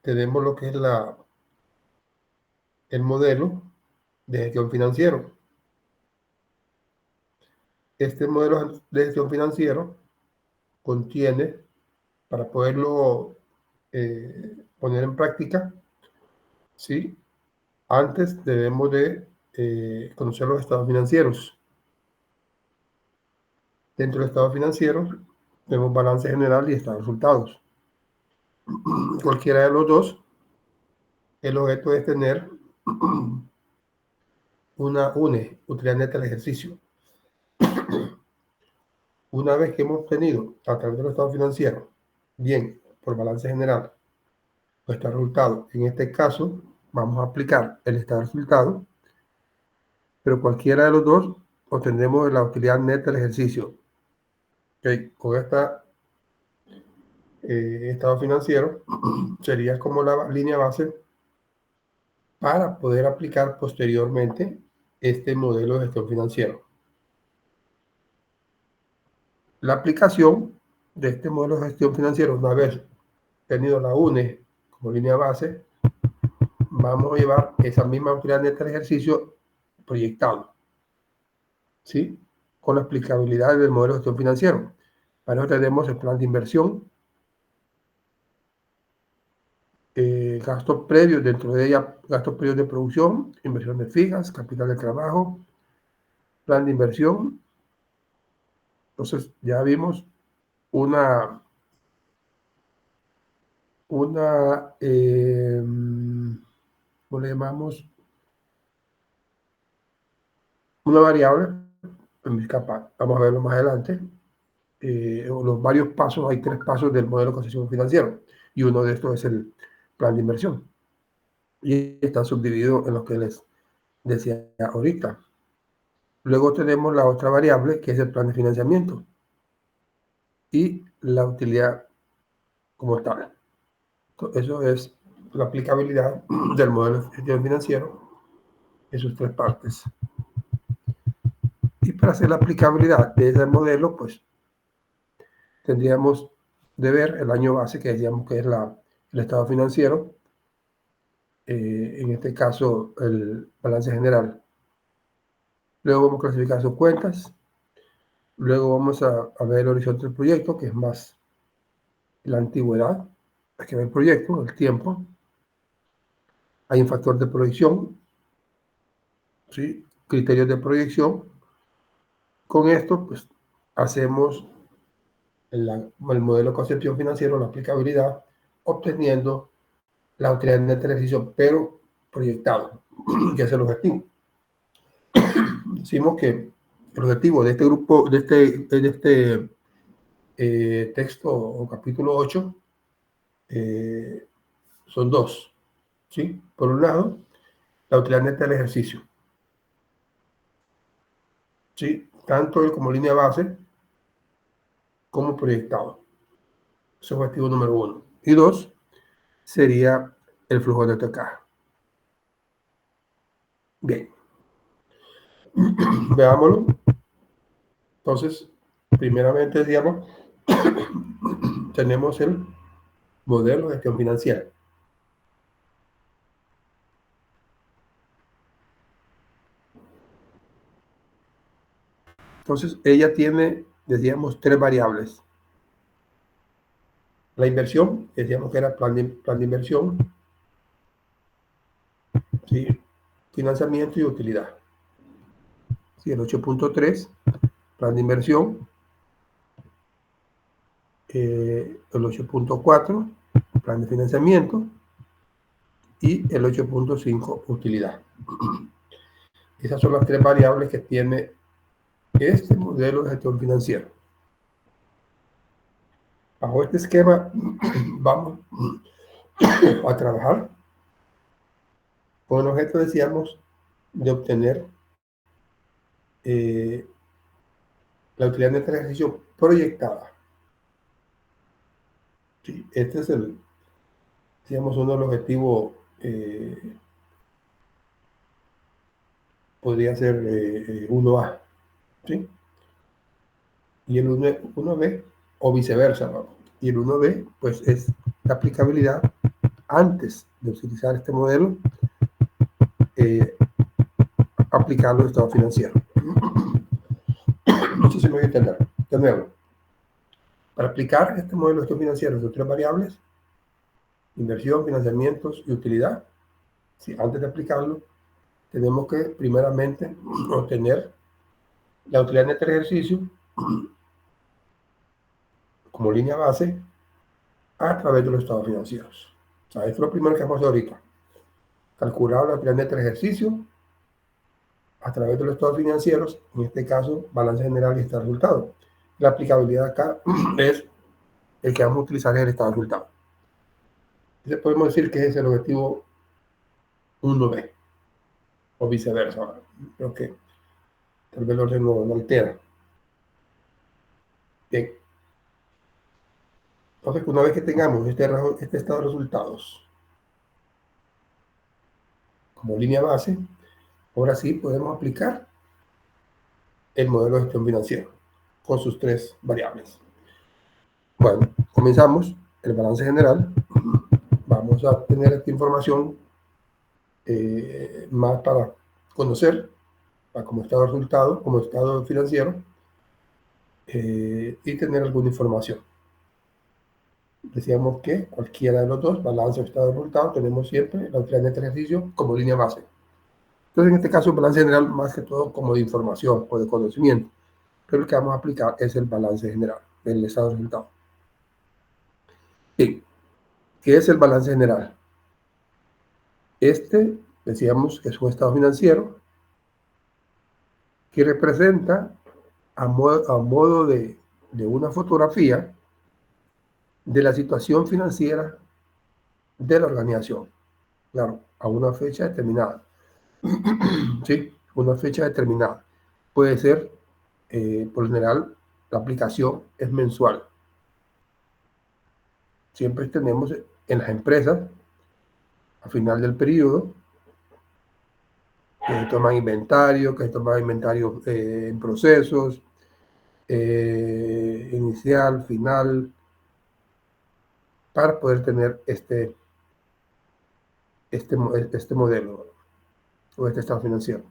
tenemos lo que es el modelo de gestión financiero. Este modelo de gestión financiero contiene, para poderlo poner en práctica, ¿sí? Antes debemos de conocer los estados financieros. Dentro del estado financiero tenemos balance general y estado de resultados. Cualquiera de los dos, el objeto es tener una utilidad neta del ejercicio. Una vez que hemos obtenido a través del estado financiero, bien por balance general, nuestro resultado, en este caso vamos a aplicar el estado de resultado, pero cualquiera de los dos obtendremos la utilidad neta del ejercicio. Okay. Con esta estado financiero sería como la línea base para poder aplicar posteriormente este modelo de gestión financiero. La aplicación de este modelo de gestión financiera, una vez tenido la UNE como línea base, vamos a llevar esa misma utilidad neta del ejercicio proyectado, ¿sí? Con la aplicabilidad del modelo de gestión financiero. Para eso tenemos el plan de inversión, gastos previos, dentro de ella gastos previos de producción, inversiones fijas, capital de trabajo, plan de inversión. Entonces ya vimos una ¿cómo le llamamos? Una variable, vamos a verlo más adelante, los varios pasos, hay 3 pasos del modelo de concesión financiero, y uno de estos es el plan de inversión. Y está subdividido en lo que les decía ahorita. Luego tenemos la otra variable, que es el plan de financiamiento, y la utilidad como tal. Entonces, eso es la aplicabilidad del modelo de gestión financiero en sus 3 partes. Y para hacer la aplicabilidad de ese modelo, pues tendríamos de ver el año base, que decíamos que es el estado financiero, en este caso el balance general. Luego vamos a clasificar sus cuentas. Luego vamos a ver el horizonte del proyecto, que es más la antigüedad. Hay que ver el proyecto, el tiempo. Hay un factor de proyección, ¿sí? Criterios de proyección. Con esto, pues, hacemos el modelo de concepción financiero, la aplicabilidad, obteniendo la utilidad neta del ejercicio, pero proyectado, que es el objetivo. Decimos que el objetivo de este grupo, de este texto o capítulo 8, son 2, ¿sí? Por un lado, la utilidad neta del ejercicio, ¿sí? Tanto como línea base como proyectado. Ese es el objetivo número 1. Y 2 sería el flujo de caja. Bien. Veámoslo. Entonces, primeramente, digamos, tenemos el modelo de gestión financiera. Entonces, ella tiene, decíamos, 3 variables. La inversión, decíamos que era plan de inversión, ¿sí? Financiamiento y utilidad. ¿Sí? El 8.3, plan de inversión. El 8.4, plan de financiamiento. Y el 8.5, utilidad. Esas son las 3 variables que tiene este modelo de gestión financiera. Bajo este esquema vamos a trabajar con el objeto, decíamos, de obtener la utilidad neta del ejercicio proyectada. Sí, este es digamos, uno de los objetivos, podría ser 1A, ¿sí? Y el 1B, o viceversa, ¿no? Y el 1B, pues, es la aplicabilidad antes de utilizar este modelo, aplicar los estados financieros. No sé si me voy a entender. De nuevo, para aplicar este modelo de estados financieros de 3 variables, inversión, financiamientos y utilidad, si antes de aplicarlo, tenemos que primeramente obtener la utilidad neta del ejercicio como línea base a través de los estados financieros. O sea, esto es lo primero que vamos a hacer ahorita. Calcular la utilidad neta del ejercicio a través de los estados financieros, en este caso, balance general y estado de resultado. La aplicabilidad acá es el que vamos a utilizar es el estado de resultado. Entonces podemos decir que ese es el objetivo 1B, o viceversa. Creo que tal vez el orden no altera. Bien. Entonces, una vez que tengamos este estado de resultados como línea base, ahora sí podemos aplicar el modelo de gestión financiera con sus 3 variables. Bueno, comenzamos el balance general. Vamos a tener esta información más para conocer como estado de resultado, como estado financiero, y tener alguna información. Decíamos que cualquiera de los dos, balance o estado de resultado, tenemos siempre la utilidad neta de ejercicio como línea base. Entonces, en este caso, el balance general, más que todo, como de información o de conocimiento. Pero el que vamos a aplicar es el balance general, el estado de resultado. Bien, ¿qué es el balance general? Este, decíamos, es un estado financiero que representa a modo de una fotografía de la situación financiera de la organización. Claro, a una fecha determinada. Sí, una fecha determinada. Puede ser, por lo general, la aplicación es mensual. Siempre tenemos en las empresas, al final del periodo, que se toman inventario en procesos, inicial, final, para poder tener este modelo o este estado financiero.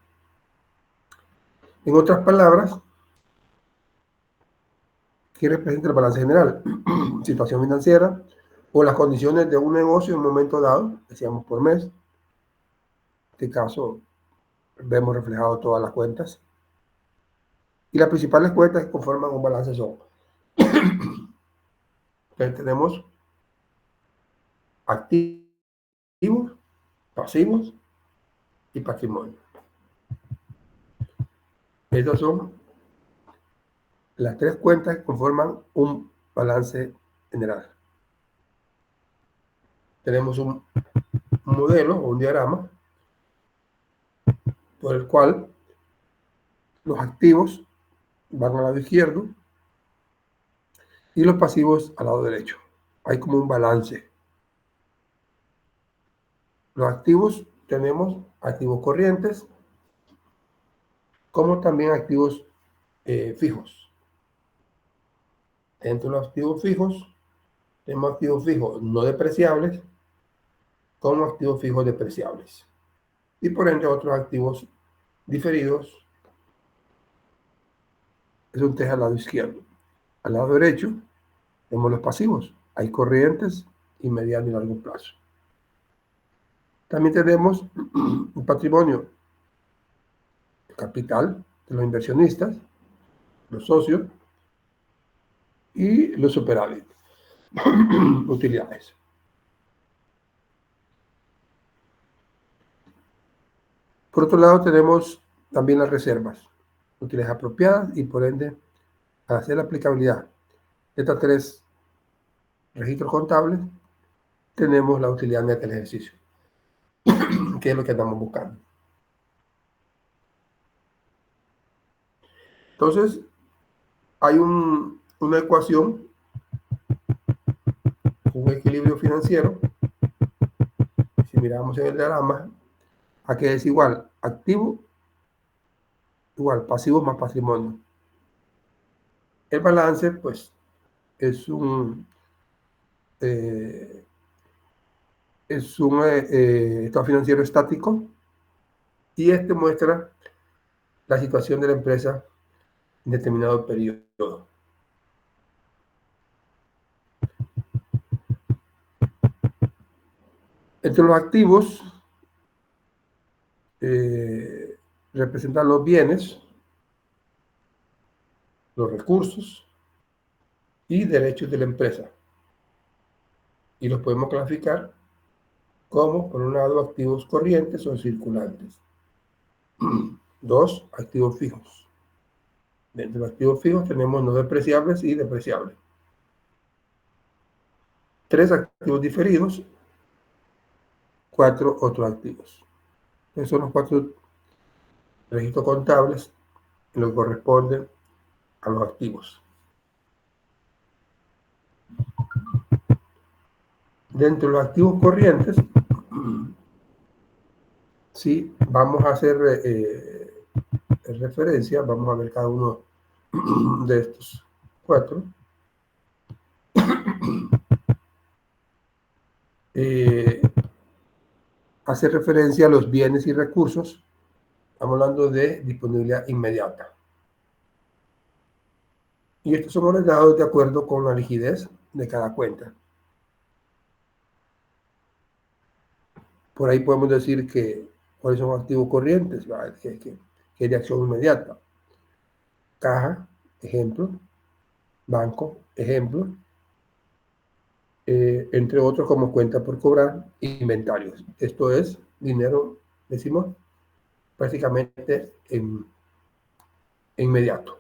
En otras palabras, ¿qué representa el balance general? Situación financiera o las condiciones de un negocio en un momento dado, decíamos por mes. En este caso, vemos reflejado todas las cuentas. Y las principales cuentas que conforman un balance son, tenemos activos, pasivos y patrimonio. Estas son las 3 cuentas que conforman un balance general. Tenemos un modelo o un diagrama por el cual los activos van al lado izquierdo y los pasivos al lado derecho. Hay como un balance. Los activos, tenemos activos corrientes, como también activos fijos. Dentro de los activos fijos, tenemos activos fijos no depreciables, como activos fijos depreciables. Y por ende, otros activos diferidos, es un teje al lado izquierdo. Al lado derecho, tenemos los pasivos. Hay corrientes y mediano y largo plazo. También tenemos un patrimonio, capital de los inversionistas, los socios y los superávit, utilidades. Por otro lado, tenemos también las reservas, utilidades apropiadas y por ende, al hacer la aplicabilidad de estas 3 registros contables, tenemos la utilidad neta del ejercicio, que es lo que andamos buscando. Entonces, hay una ecuación, un equilibrio financiero. Si miramos en el diagrama, aquí es igual activo igual pasivo más patrimonio. El balance, pues, es es un estado financiero estático y este muestra la situación de la empresa en determinado periodo. Entre los activos representan los bienes, los recursos y derechos de la empresa. Y los podemos clasificar como, por un lado, activos corrientes o circulantes. Dos, activos fijos. Dentro de los activos fijos tenemos no depreciables y depreciables. Tres, activos diferidos. Cuatro, otros activos. Esos son los cuatro registros contables en lo que corresponde a los activos. Dentro de los activos corrientes, sí, vamos a hacer referencia, vamos a ver cada uno de estos cuatro. Hace referencia a los bienes y recursos. Estamos hablando de disponibilidad inmediata. Y estos son ordenados de acuerdo con la liquidez de cada cuenta. Por ahí podemos decir que cuáles son activos corrientes, que es de acción inmediata. Caja, ejemplo. Banco, ejemplo. Entre otros como cuenta por cobrar, inventarios. Esto es dinero, decimos, prácticamente inmediato.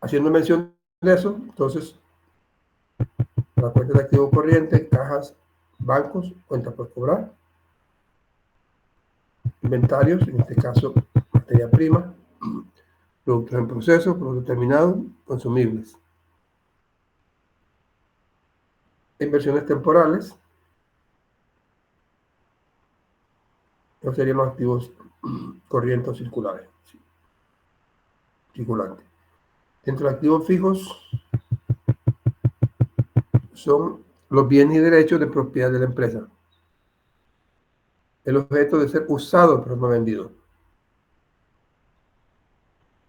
Haciendo mención de eso, entonces, la cuenta de activo corriente, cajas, bancos, cuenta por cobrar, inventarios, en este caso, materia prima, productos en proceso, productos terminados, consumibles. Inversiones temporales, estos serían los activos corrientes o circulares. Circulantes. Entre los activos fijos son los bienes y derechos de propiedad de la empresa. El objeto de ser usado pero no vendido.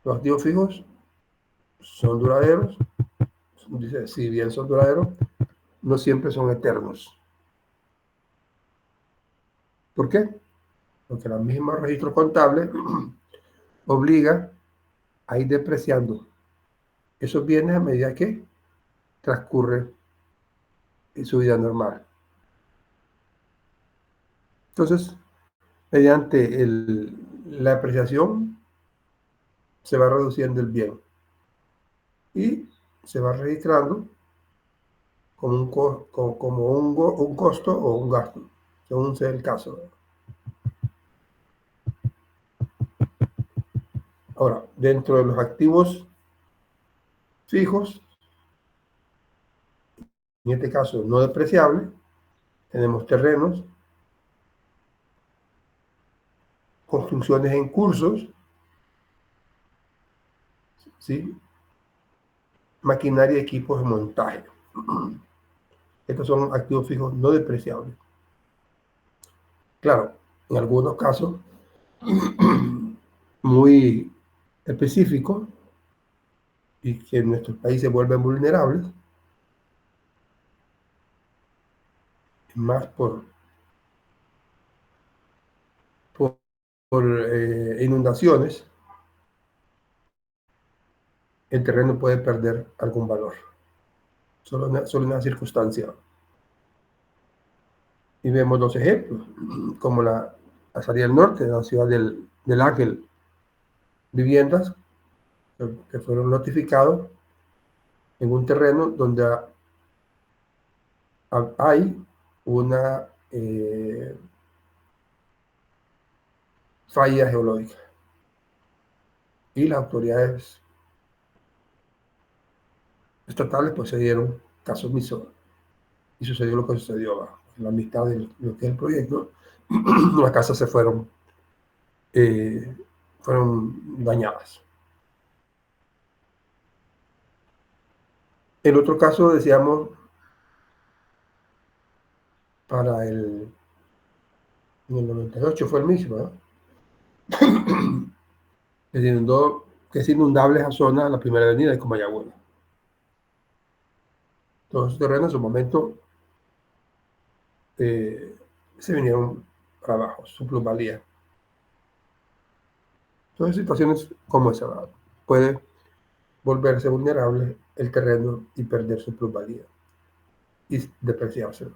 Los activos fijos son duraderos, dice, si bien son duraderos, no siempre son eternos. ¿Por qué? Porque la misma registro contable obliga a ir depreciando esos bienes a medida que transcurre su vida normal. Entonces, mediante la apreciación, se va reduciendo el bien y se va registrando como un costo o un gasto, según sea el caso. Ahora, dentro de los activos fijos, en este caso no depreciables, tenemos terrenos, construcciones en cursos, ¿sí? Maquinaria y equipos de montaje. Estos son activos fijos no depreciables. Claro, en algunos casos muy específicos y que en nuestros países vuelven vulnerables, más por inundaciones, el terreno puede perder algún valor. Solo una circunstancia. Y vemos dos ejemplos, como la salida del norte, la ciudad del Ángel, viviendas que fueron notificados en un terreno donde hay una falla geológica. Y las autoridades estatales pues se dieron caso omiso y sucedió lo que sucedió. En la mitad de lo que es el proyecto, las casas se fueron dañadas. En otro caso decíamos para en el 98 fue el mismo, ¿no? Que es inundable esa zona, la primera avenida de Comayagüela. Todos esos terrenos en su momento se vinieron para abajo, su plusvalía. Entonces, situaciones como esa, ¿verdad? Puede volverse vulnerable el terreno y perder su plusvalía y depreciarse.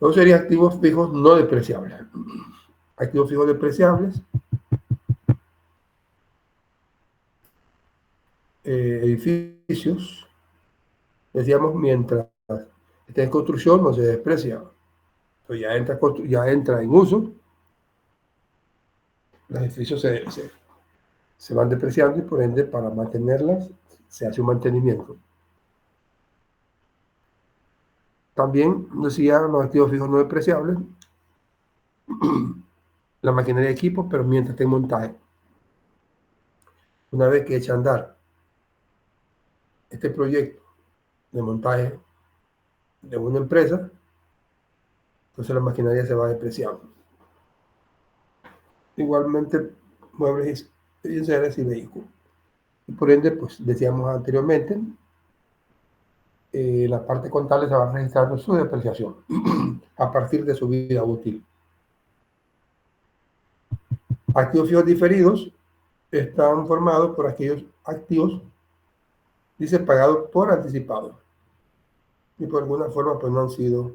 Luego serían activos fijos no despreciables. Activos fijos despreciables, edificios, decíamos, mientras esté en construcción no se desprecia. Pues ya entra en uso, los edificios se van depreciando y por ende para mantenerlas se hace un mantenimiento. También decía los activos fijos no despreciables, la maquinaria de equipo, pero mientras esté en montaje. Una vez que echa a andar este proyecto de montaje de una empresa, entonces la maquinaria se va depreciando. Igualmente, muebles y enseres y vehículos. Y por ende, pues decíamos anteriormente, la parte contable se va registrando su depreciación a partir de su vida útil. Activos fijos diferidos están formados por aquellos activos, dice, pagados por anticipado. Y por alguna forma, pues no han sido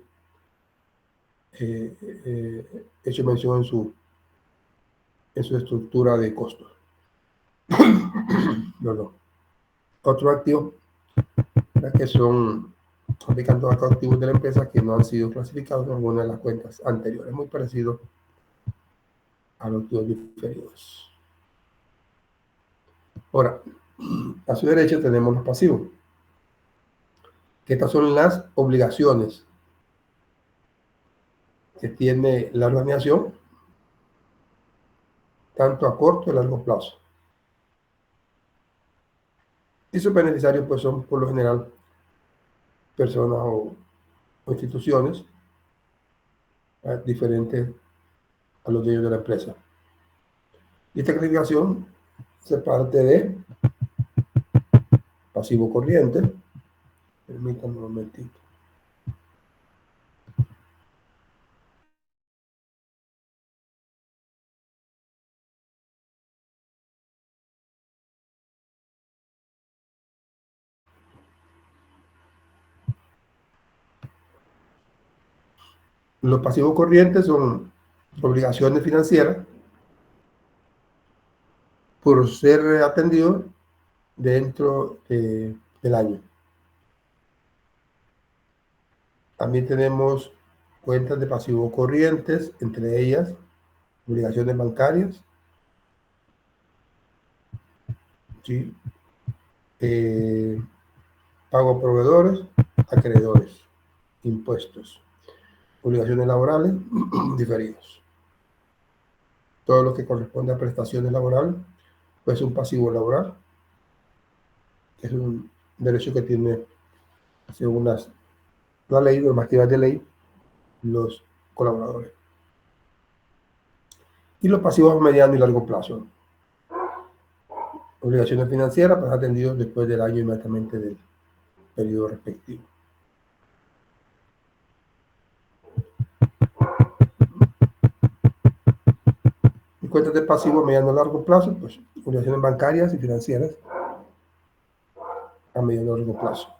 hecho mención en su estructura de costos. No. Otros activos que son aplicando a activos de la empresa que no han sido clasificados en alguna de las cuentas anteriores, muy parecido a los activos diferidos. Ahora, a su derecha tenemos los pasivos, que estas son las obligaciones que tiene la organización, tanto a corto y a largo plazo. Y sus beneficiarios pues son por lo general personas o instituciones diferentes a los dueños de la empresa. Y esta clasificación se parte de pasivo corriente. Permítanme un momentito. Los pasivos corrientes son obligaciones financieras por ser atendidos dentro del año. También tenemos cuentas de pasivos corrientes, entre ellas obligaciones bancarias, ¿sí? Pago a proveedores, acreedores, impuestos, obligaciones laborales diferidos. Todo lo que corresponde a prestaciones laborales, pues un pasivo laboral, que es un derecho que tiene, según la ley, normativas de ley, los colaboradores. Y los pasivos a mediano y largo plazo. Obligaciones financieras, pues atendidos después del año inmediatamente del periodo respectivo. Y cuentas de pasivo a mediano y largo plazo, pues obligaciones bancarias y financieras a mediano y largo plazo.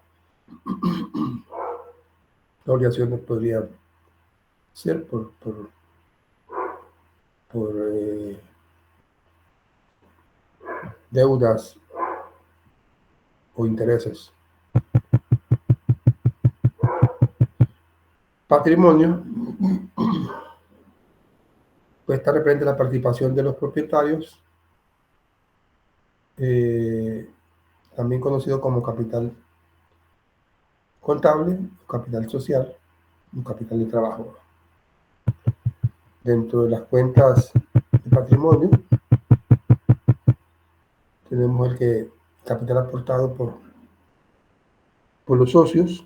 Las obligaciones podrían ser por deudas o intereses. Patrimonio, pues está representa la participación de los propietarios, también conocido como capital contable, capital social, un capital de trabajo. Dentro de las cuentas de patrimonio tenemos el capital aportado por los socios,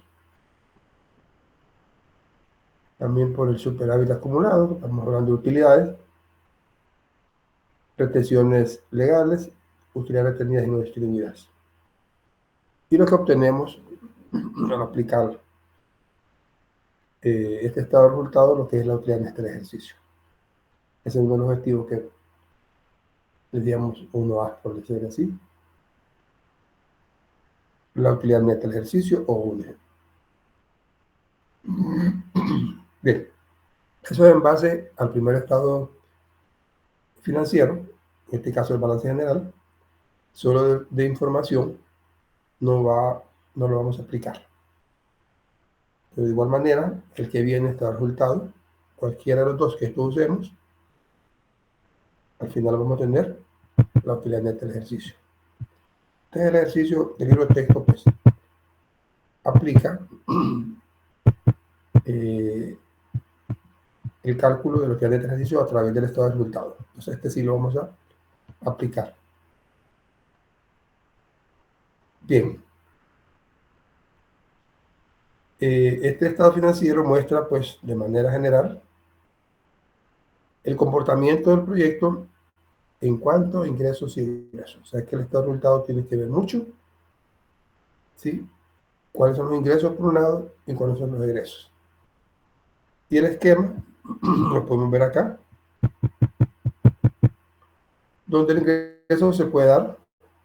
también por el superávit acumulado, estamos hablando de utilidades, retenciones legales, utilidades retenidas y no distribuidas. Y lo que obtenemos al aplicar este estado de resultado, lo que es la utilidad neta del ejercicio. Ese es uno de los objetivos que le digamos 1A, por decir así. La utilidad neta del ejercicio o UNE. Bien, eso es en base al primer estado financiero, en este caso el balance general. Solo de información no lo vamos a aplicar. Pero de igual manera, el que viene está el resultado, cualquiera de los dos que estos usemos, al final vamos a tener la utilidad neta del ejercicio. Entonces el ejercicio del libro de texto pues aplica el cálculo de la utilidad neta del ejercicio a través del estado de resultado. Entonces este sí lo vamos a aplicar. Bien. Este estado financiero muestra pues de manera general el comportamiento del proyecto en cuanto a ingresos y egresos. O sea que el estado de resultado tiene que ver mucho, ¿sí? Cuáles son los ingresos por un lado y cuáles son los egresos. Y el esquema lo podemos ver acá, donde el ingreso se puede dar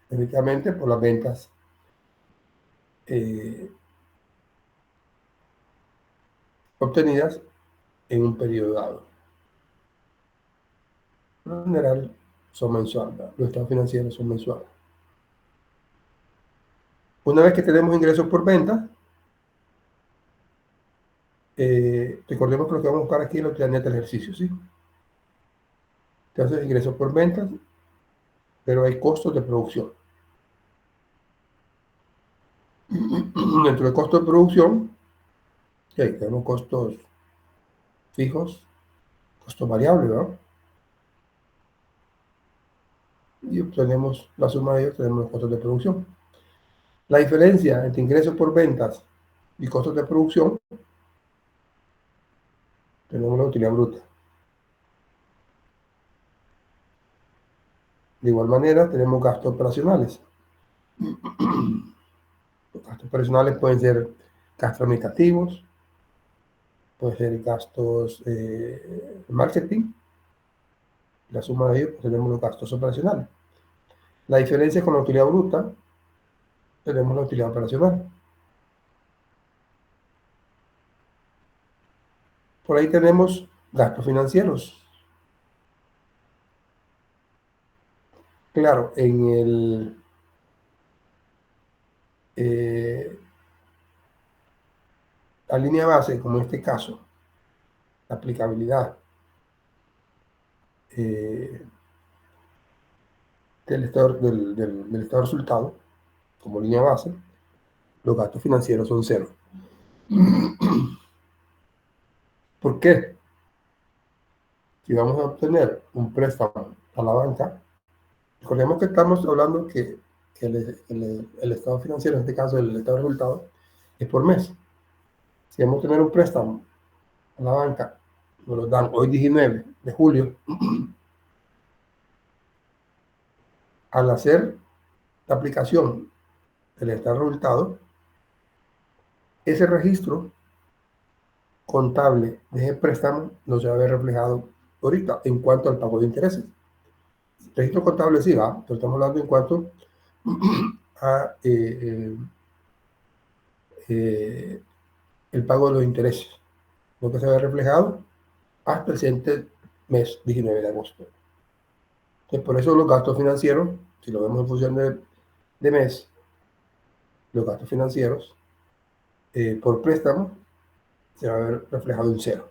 efectivamente por las ventas obtenidas en un periodo dado. En general son mensuales, los estados financieros son mensuales. Una vez que tenemos ingresos por venta, recordemos que lo que vamos a buscar aquí es la utilidad neta del ejercicio, ¿sí? Entonces, ingresos por ventas, pero hay costos de producción. Dentro del costo de producción, tenemos costos fijos, costos variables, ¿no? Y obtenemos la suma de ellos, tenemos los costos de producción. La diferencia entre ingresos por ventas y costos de producción, tenemos la utilidad bruta. De igual manera, tenemos gastos operacionales. Los gastos operacionales pueden ser gastos administrativos, pueden ser gastos de marketing. La suma de ellos, pues, tenemos los gastos operacionales. La diferencia con la utilidad bruta, tenemos la utilidad operacional. Por ahí tenemos gastos financieros. Claro, en la línea base, como en este caso, la aplicabilidad del estado, del estado de resultado, como línea base, los gastos financieros son cero. ¿Por qué? Si vamos a obtener un préstamo a la banca, recordemos que estamos hablando que el estado financiero, en este caso el estado de resultado, es por mes. Si vamos a tener un préstamo a la banca, nos lo dan hoy 19 de julio, al hacer la aplicación del estado de resultado, ese registro contable de ese préstamo no se va a ver reflejado ahorita en cuanto al pago de intereses. El registro contable sí va, pero estamos hablando en cuanto a el pago de los intereses, lo que se ve reflejado hasta el siguiente mes, 19 de agosto. Entonces, por eso los gastos financieros, si lo vemos en función de mes, los gastos financieros por préstamo se va a ver reflejado en cero.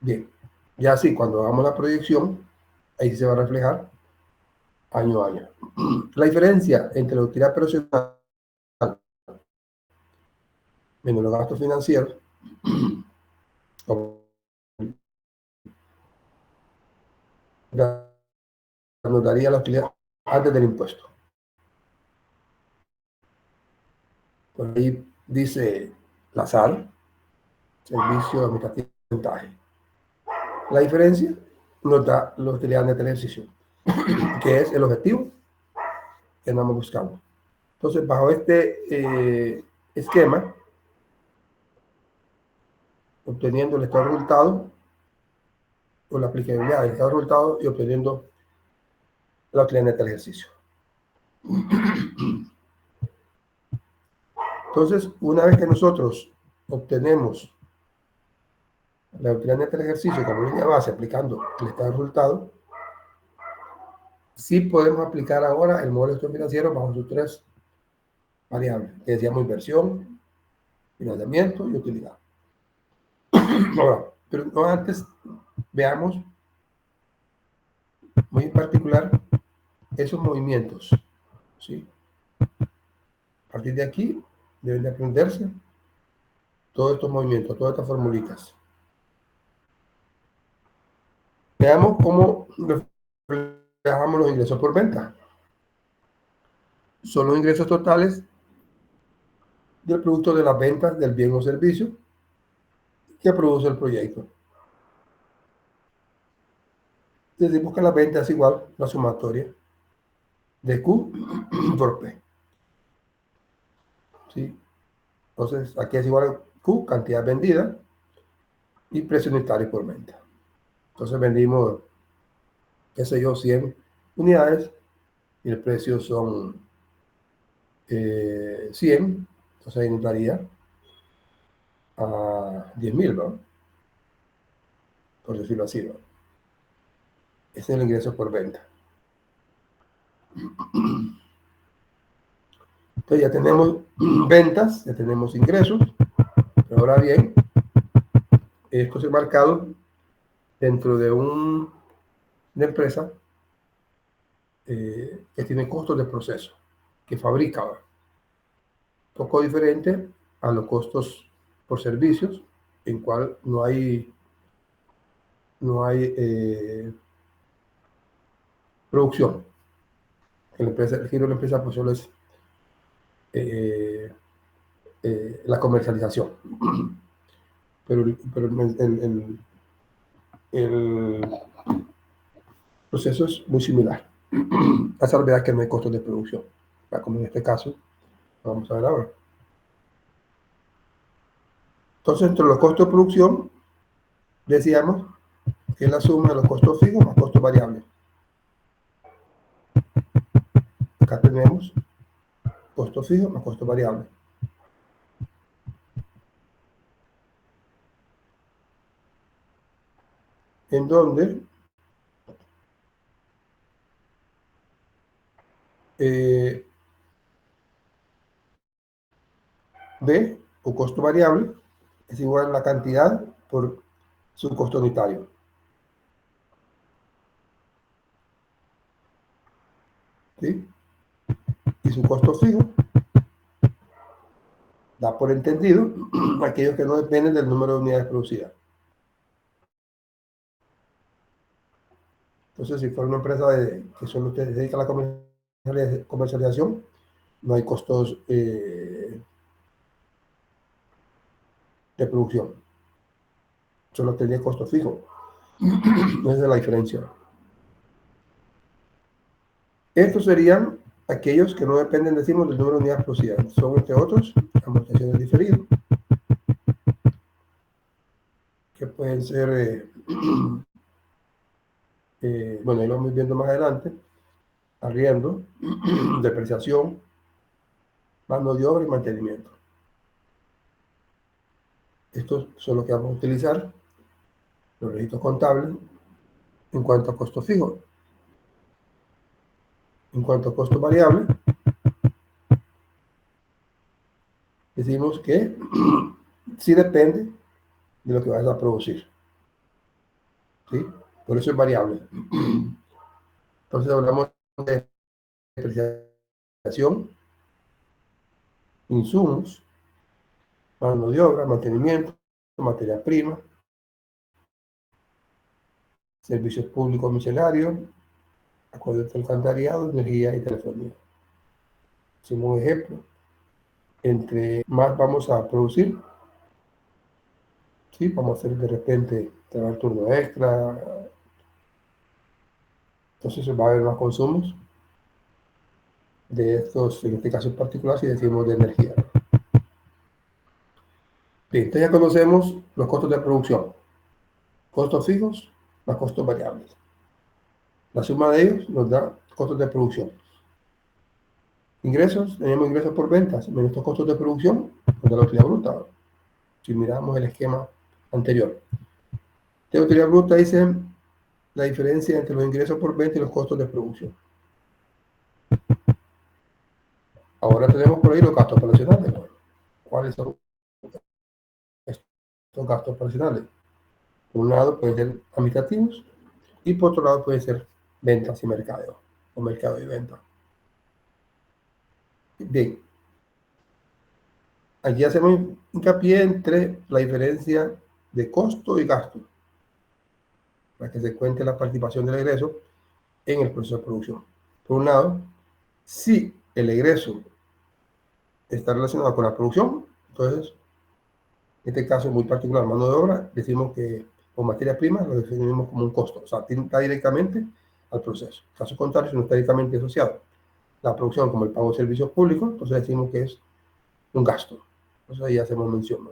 Bien, ya así cuando hagamos la proyección, ahí se va a reflejar año a año. La diferencia entre la utilidad operacional menos los gastos financieros nos daría la utilidad antes del impuesto. Por ahí dice La SAR, servicio administrativo de porcentaje. La diferencia nos da la utilidad neta del ejercicio, que es el objetivo que andamos buscando. Entonces, bajo este esquema, obteniendo el estado de resultado o la aplicabilidad del estado de resultado y obteniendo la utilidad neta del ejercicio. Entonces, una vez que nosotros obtenemos la utilidad neta del ejercicio como línea base aplicando el estado de resultado, sí podemos aplicar ahora el modelo de gestión financiero bajo sus tres variables, que decíamos inversión, financiamiento y utilidad. Ahora, pero no antes veamos muy en particular esos movimientos, ¿sí? A partir de aquí deben de aprenderse todos estos movimientos, todas estas formulitas. Veamos cómo reflejamos los ingresos por venta. Son los ingresos totales del producto de las ventas del bien o servicio que produce el proyecto. Decimos que la venta es igual a la sumatoria de Q por P. ¿Sí? Entonces, aquí es igual a Q, cantidad vendida, y precio unitario por venta. Entonces, vendimos, qué sé yo, 100 unidades, y el precio son 100, entonces ahí nos daría a 10.000, ¿no? Por decirlo así, ¿no? Ese es el ingreso por venta. Entonces ya tenemos ventas, ya tenemos ingresos, pero ahora bien, esto es marcado dentro de una empresa que tiene costos de proceso, que fabrica, ¿no? Poco diferente a los costos por servicios, en cual no hay producción. El giro de la empresa pues solo es eh, la comercialización. Pero el proceso es muy similar. A salvedad que no hay costos de producción, como en este caso, vamos a ver ahora. Entonces, entre los costos de producción, decíamos que es la suma de los costos fijos más costos variables. Acá tenemos costos fijos más costos variables. En donde B, o costo variable, es igual a la cantidad por su costo unitario. ¿Sí? Y su costo fijo da por entendido aquellos que no dependen del número de unidades producidas. Entonces, si fuera una empresa que solo se dedica a la comercialización, no hay costos de producción. Solo tendría costo fijo. Esa es la diferencia. Estos serían aquellos que no dependen, decimos, del número de unidades producidas. Son, entre otros, amortizaciones diferidas, que pueden ser, bueno, ahí lo vamos viendo más adelante, arriendo, depreciación, mano de obra y mantenimiento. Estos son los que vamos a utilizar, los registros contables, en cuanto a costo fijo. En cuanto a costo variable, decimos que sí depende de lo que vas a producir. ¿Sí? Por eso es variable. Entonces hablamos de depreciación, insumos, mano de obra, mantenimiento, materia prima, servicios públicos miscelarios, acueducto, alcantarillado, energía y telefonía. Hacemos un ejemplo. Entre más vamos a producir, ¿sí? Vamos a hacer de repente trabajar turno extra, entonces va a haber más consumos de estos, en este caso en particular, si decimos de energía. Bien, entonces ya conocemos los costos de producción, costos fijos más costos variables. La suma de ellos nos da costos de producción. Ingresos, tenemos ingresos por ventas, menos estos costos de producción, nos da la utilidad bruta. Si miramos el esquema anterior. De utilidad bruta dice la diferencia entre los ingresos por venta y los costos de producción. Ahora tenemos por ahí los gastos operacionales. ¿Cuáles son estos gastos operacionales? Por un lado pueden ser administrativos y por otro lado pueden ser ventas y mercadeo, o mercado y venta. Bien, aquí hacemos hincapié entre la diferencia de costo y gasto, para que se cuente la participación del egreso en el proceso de producción. Por un lado, si el egreso está relacionado con la producción, entonces, en este caso muy particular, mano de obra, decimos que con materia prima lo definimos como un costo, o sea, está directamente al proceso. Caso contrario, si no está directamente asociado la producción como el pago de servicios públicos, entonces decimos que es un gasto. Entonces ahí hacemos mención, ¿no?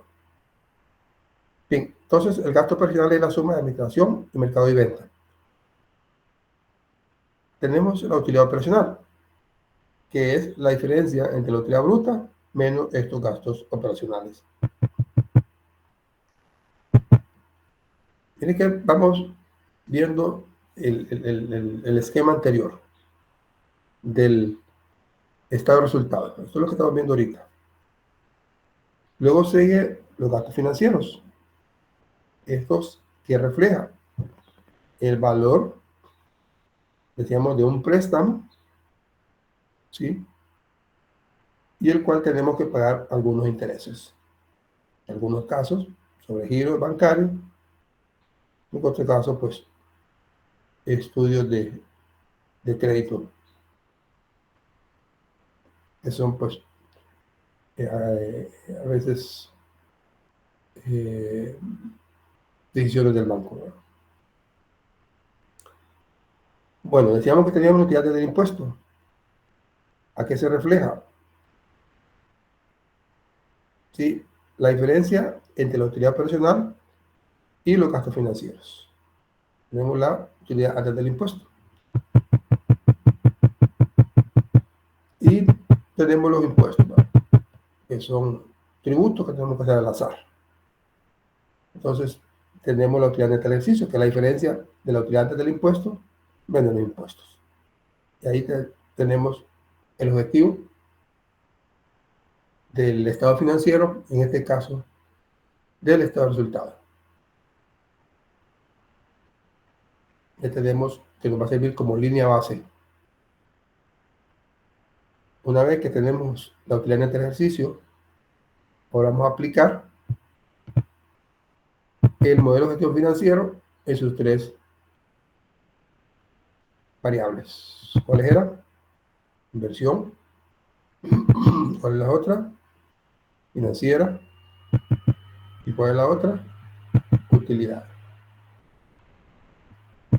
Bien, entonces el gasto operacional es la suma de administración y mercado y venta. Tenemos la utilidad operacional, que es la diferencia entre la utilidad bruta menos estos gastos operacionales. Tiene que vamos viendo el esquema anterior del estado de resultados. Esto es lo que estamos viendo ahorita. Luego sigue los gastos financieros. Estos que reflejan el valor, decíamos, de un préstamo, ¿sí? Y el cual tenemos que pagar algunos intereses. En algunos casos, sobre giros bancarios. En otros casos, pues, estudios de crédito, que son, pues, a veces decisiones del banco, ¿no? Bueno, decíamos que teníamos utilidades del impuesto. ¿A qué se refleja? ¿Sí? La diferencia entre la utilidad operacional y los gastos financieros. Tenemos la utilidad antes del impuesto. Y tenemos los impuestos, ¿no? Que son tributos que tenemos que hacer al azar. Entonces, tenemos la utilidad neta del ejercicio, que es la diferencia de la utilidad antes del impuesto menos los impuestos. Y ahí tenemos el objetivo del estado financiero, en este caso, del estado de resultados. Ya tenemos que nos va a servir como línea base. Una vez que tenemos la utilidad neta del ejercicio, ahora vamos a aplicar el modelo de gestión financiero en sus tres variables. ¿Cuáles eran? Inversión. ¿Cuál es la otra? Financiera. ¿Y cuál es la otra? Utilidad.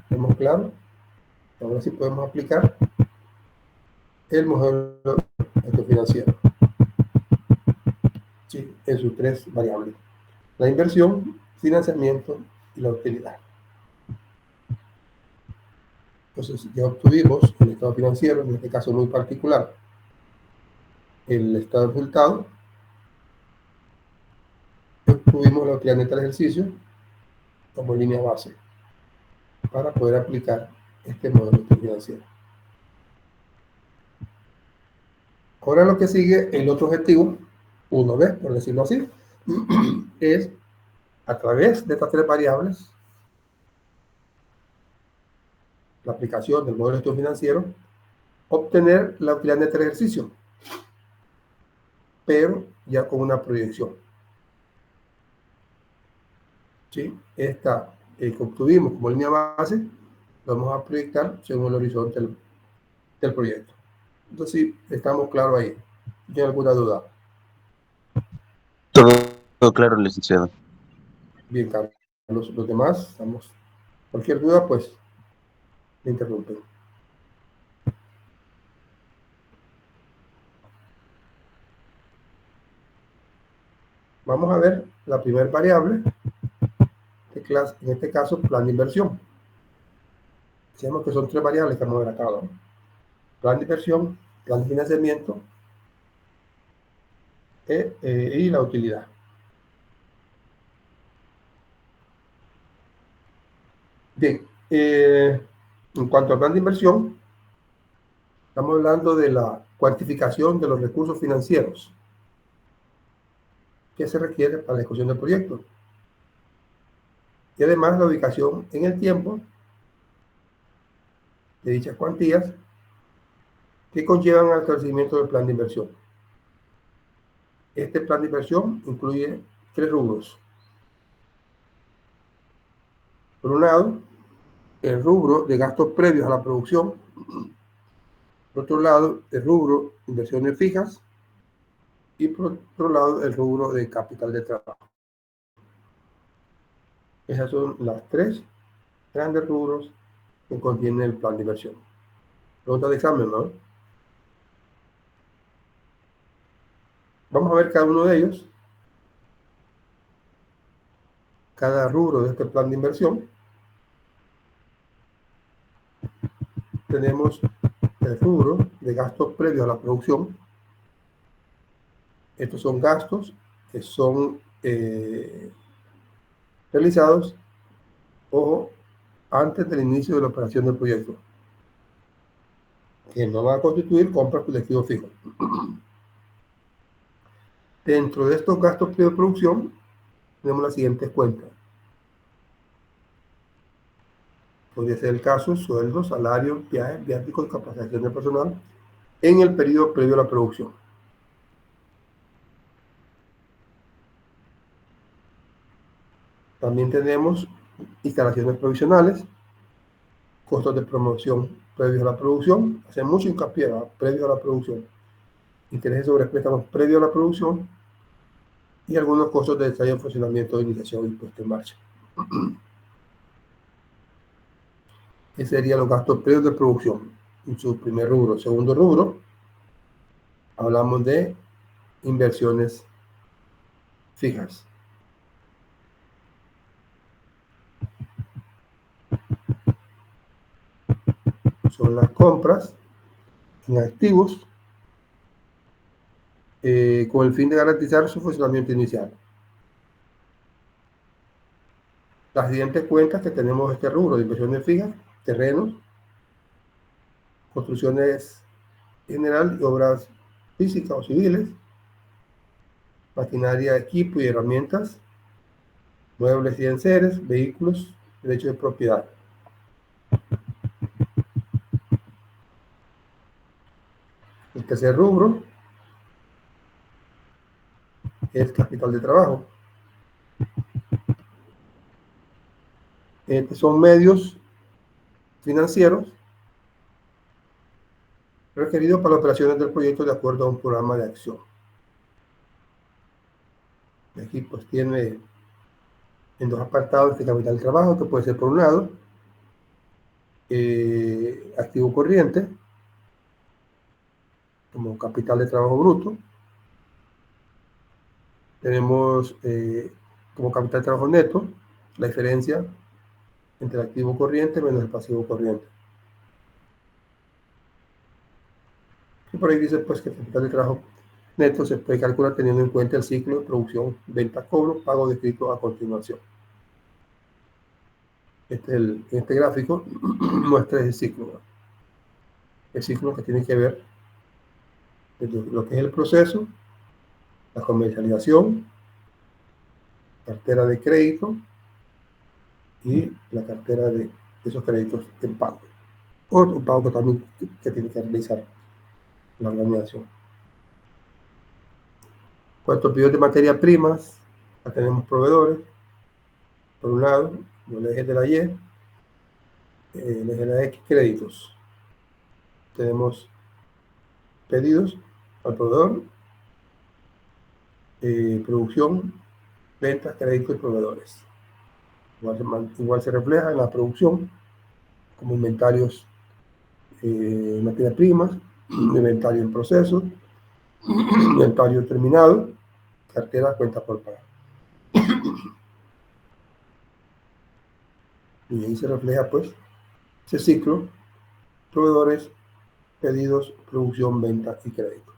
¿Tenemos claro? Ahora sí podemos aplicar el modelo financiero, ¿sí? En sus tres variables. La inversión, financiamiento y la utilidad. Entonces ya obtuvimos el estado financiero, en este caso muy particular, el estado de resultado. Obtuvimos la utilidad neta del ejercicio como línea base para poder aplicar este modelo financiero. Ahora lo que sigue, el otro objetivo, 1B, por decirlo así, es a través de estas tres variables, la aplicación del modelo de estudio financiero, obtener la utilidad neta del ejercicio, pero ya con una proyección. ¿Sí? Esta que obtuvimos como línea base, lo vamos a proyectar según el horizonte del proyecto. Entonces, sí, estamos claros ahí. ¿Tiene alguna duda? Todo claro, licenciado. Bien, Carlos, los demás, estamos. Cualquier duda, pues, me interrumpen. Vamos a ver la primera variable, en este caso, plan de inversión. Decíamos que son 3 variables que vamos a ver acá, ¿no? Plan de inversión, plan de financiamiento y la utilidad. Bien, en cuanto al plan de inversión, estamos hablando de la cuantificación de los recursos financieros que se requiere para la ejecución del proyecto. Y además la ubicación en el tiempo de dichas cuantías que conllevan al establecimiento del plan de inversión. Este plan de inversión incluye 3 rubros. Por un lado, el rubro de gastos previos a la producción. Por otro lado, el rubro de inversiones fijas. Y por otro lado, el rubro de capital de trabajo. Esas son las 3 grandes rubros que contiene el plan de inversión. Pregunta de examen, ¿no? Vamos a ver cada uno de ellos. Cada rubro de este plan de inversión. Tenemos el rubro de gastos previos a la producción. Estos son gastos que son realizados, ojo, antes del inicio de la operación del proyecto, que no van a constituir compras colectivos fijos. Dentro de estos gastos previos de producción, tenemos las siguientes cuentas. Podría ser el caso: sueldos, salarios, viajes, viáticos, capacitación de personal en el periodo previo a la producción. También tenemos instalaciones provisionales, costos de promoción previos a la producción, hace mucho hincapié, previo a la producción, intereses sobre préstamos previo a la producción y algunos costos de ensayo, funcionamiento, iniciación y puesta en marcha. Ese serían los gastos previos de producción en su primer rubro. Segundo rubro, hablamos de inversiones fijas. Son las compras en activos con el fin de garantizar su funcionamiento inicial. Las siguientes cuentas que tenemos este rubro de inversiones fijas: terrenos, construcciones general y obras físicas o civiles, maquinaria, equipo y herramientas, muebles y enseres, vehículos, derechos de propiedad. El tercer rubro es capital de trabajo. Son medios financieros requeridos para las operaciones del proyecto de acuerdo a un programa de acción. Aquí pues tiene en 2 apartados este capital de trabajo, que puede ser por un lado activo corriente, como capital de trabajo bruto. Tenemos como capital de trabajo neto la diferencia entre el activo corriente menos el pasivo corriente. Y por ahí dice pues que el capital de trabajo neto se puede calcular teniendo en cuenta el ciclo de producción, venta, cobro, pago descrito a continuación. En este gráfico muestra el ciclo. El ciclo que tiene que ver desde lo que es el proceso, la comercialización, cartera de crédito y la cartera de esos créditos en pago. Otro pago que también que tiene que realizar la organización. Cuanto pedidos de materias primas, ya tenemos proveedores. Por un lado, el eje de la Y, el eje de la X, créditos. Tenemos pedidos al proveedor, producción, ventas, créditos y proveedores. igual se refleja en la producción, como inventarios, materias primas, inventario en proceso, inventario terminado, cartera, cuenta por pagar. Y ahí se refleja pues ese ciclo: proveedores, pedidos, producción, venta y crédito.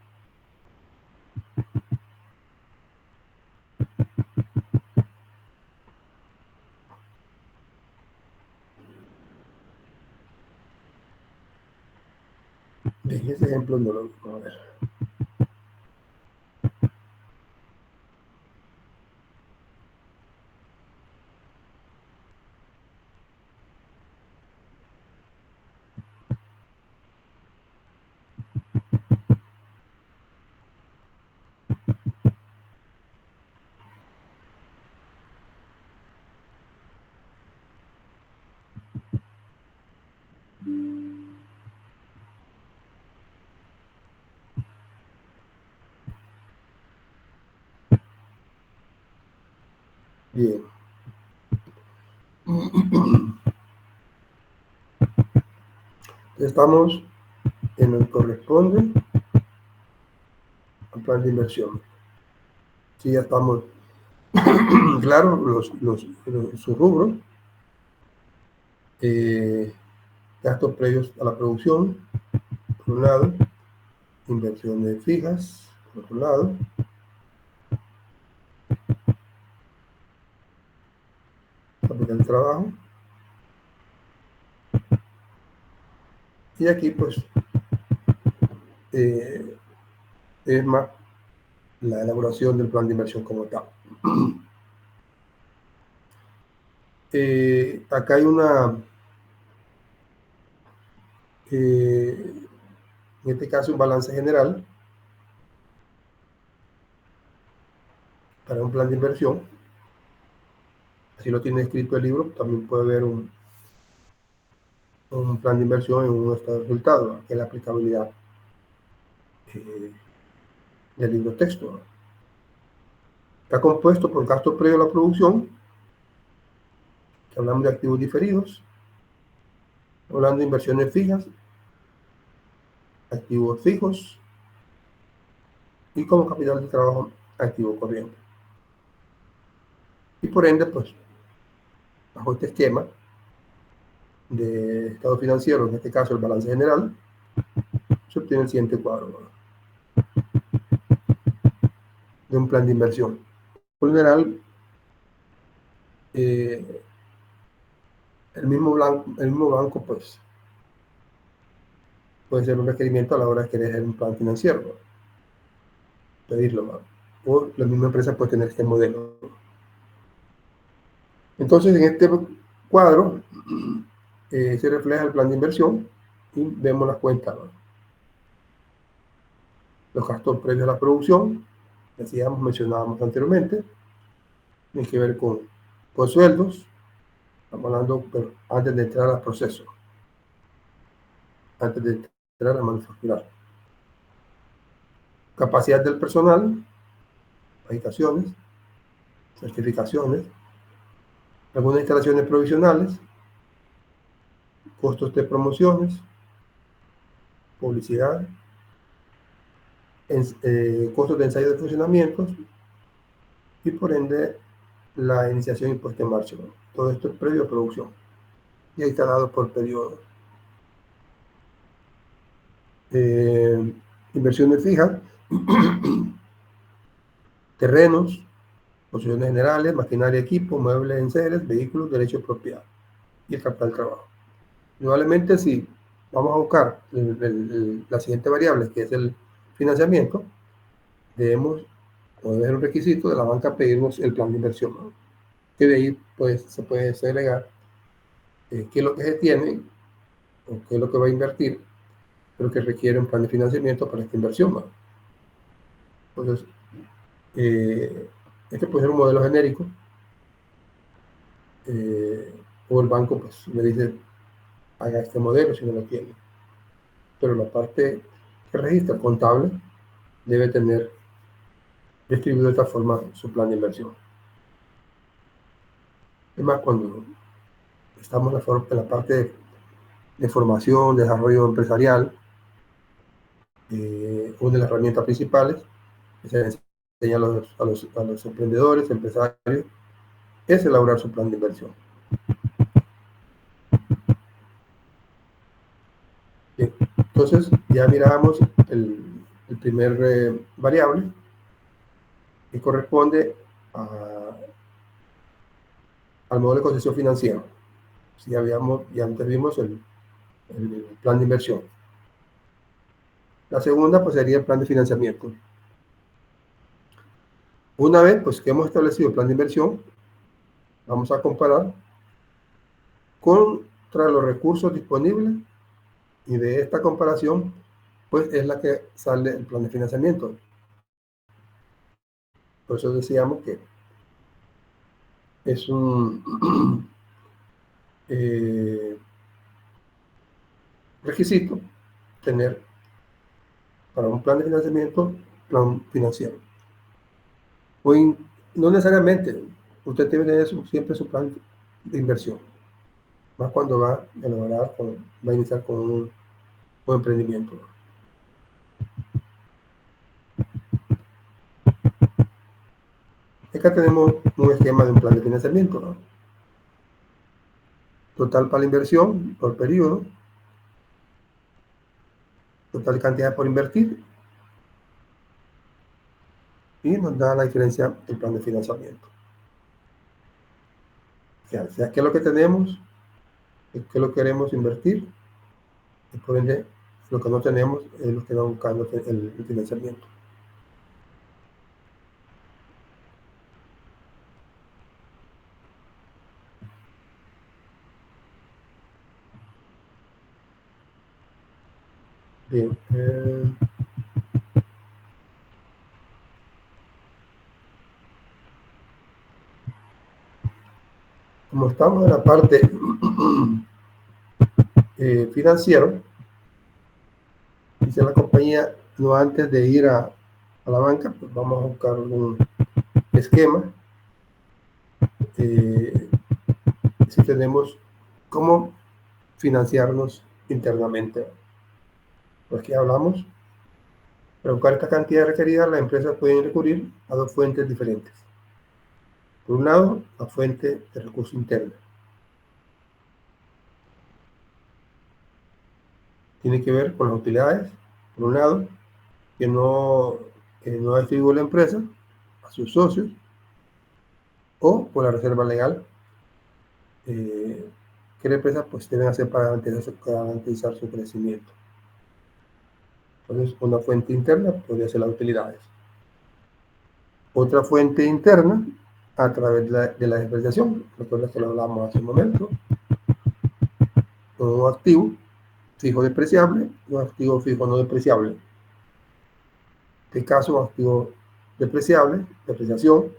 Bien, ese ejemplo no lo vamos a ver. Bien. Estamos en lo que corresponde al plan de inversión. Sí, ya estamos claros sus rubros. Gastos previos a la producción, por un lado, inversiones fijas, por otro lado, capital de trabajo, y aquí pues es más la elaboración del plan de inversión como tal. Acá hay en este caso, un balance general para un plan de inversión. Así lo tiene escrito el libro. También puede ver un plan de inversión en un estado de resultados, que es la aplicabilidad del libro texto. Está compuesto por gastos previos a la producción, que hablamos de activos diferidos, hablando de inversiones fijas, activos fijos, y como capital de trabajo, activo corriente. Y por ende, pues, bajo este esquema de estado financiero, en este caso el balance general, se obtiene el siguiente cuadro de un plan de inversión. Por general, el mismo banco, pues, puede ser un requerimiento a la hora de querer hacer un plan financiero, ¿no? Pedirlo, ¿no? O la misma empresa puede tener este modelo. Entonces, en este cuadro se refleja el plan de inversión y vemos las cuentas, ¿no? Los gastos previos a la producción, decíamos, mencionábamos anteriormente, tienen que ver con sueldos, estamos hablando, pero antes de entrar al proceso, antes de entrar a manufacturar. Capacidad del personal, habitaciones, certificaciones, algunas instalaciones provisionales, costos de promociones, publicidad, costos de ensayo de funcionamientos y por ende la iniciación y puesta en marcha. Todo esto es previo a producción y ahí está dado por periodo. Inversiones fijas, terrenos, posiciones generales, maquinaria, equipo, muebles, enseres, vehículos, derechos de propiedad y el capital de trabajo. Probablemente si vamos a buscar la siguiente variable, que es el financiamiento, debemos, o debe ser un requisito de la banca, pedirnos el plan de inversión, ¿no? Que de ahí pues, se puede segregar qué es lo que se tiene o qué es lo que va a invertir, pero que requiere un plan de financiamiento para esta inversión, ¿no? Entonces, este puede ser un modelo genérico, o el banco pues me dice haga este modelo si no lo tiene, pero la parte que registra contable debe tener distribuido de esta forma su plan de inversión. Es más, cuando estamos en la parte de formación, desarrollo empresarial, una de las herramientas principales que se enseña a los emprendedores, empresarios, es elaborar su plan de inversión. Bien, entonces ya miramos el primer variable que corresponde al modelo de concesión financiera. Si ya antes vimos el plan de inversión. La segunda pues sería el plan de financiamiento. Una vez pues que hemos establecido el plan de inversión, vamos a comparar contra los recursos disponibles, y de esta comparación pues es la que sale el plan de financiamiento. Por eso decíamos que es un requisito tener para un plan de financiamiento, plan financiero. No necesariamente, usted tiene que tener siempre su plan de inversión, más cuando va a iniciar con un emprendimiento. Acá tenemos un esquema de un plan de financiamiento, ¿no? Total para la inversión por periodo, total cantidad por invertir, y nos da la diferencia del plan de financiamiento. O sea, qué es lo que tenemos, qué es lo que queremos invertir, y por ende lo que no tenemos es lo que va buscando el financiamiento. Bien, como estamos en la parte financiera, dice la compañía, no antes de ir a la banca, pues vamos a buscar un esquema, si tenemos cómo financiarnos internamente. Pues aquí hablamos, para buscar esta cantidad requerida, las empresas pueden recurrir a dos fuentes diferentes. Por un lado, la fuente de recursos internos. Tiene que ver con las utilidades, por un lado, que no distribuyó la empresa a sus socios, o por la reserva legal que las empresas pues deben hacer para garantizar su crecimiento. Entonces, una fuente interna podría ser las utilidades. Otra fuente interna, a través de la depreciación, recuerda que lo hablamos hace un momento, un activo fijo despreciable y un activo fijo no despreciable. En este caso, un activo despreciable, depreciación,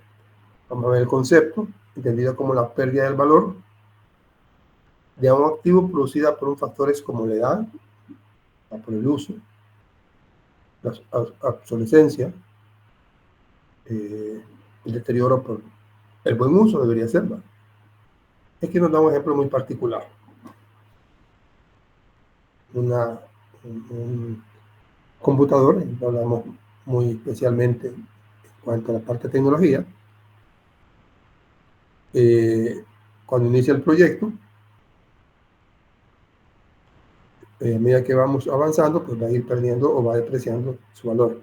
vamos a ver el concepto, entendido como la pérdida del valor de un activo producida por factores como la edad, por el uso, la obsolescencia, el deterioro por el buen uso, debería ser, ¿no? Aquí nos da un ejemplo muy particular. Un computador, hablamos muy especialmente en cuanto a la parte de tecnología, cuando inicia el proyecto, a medida que vamos avanzando, pues va a ir perdiendo o va depreciando su valor.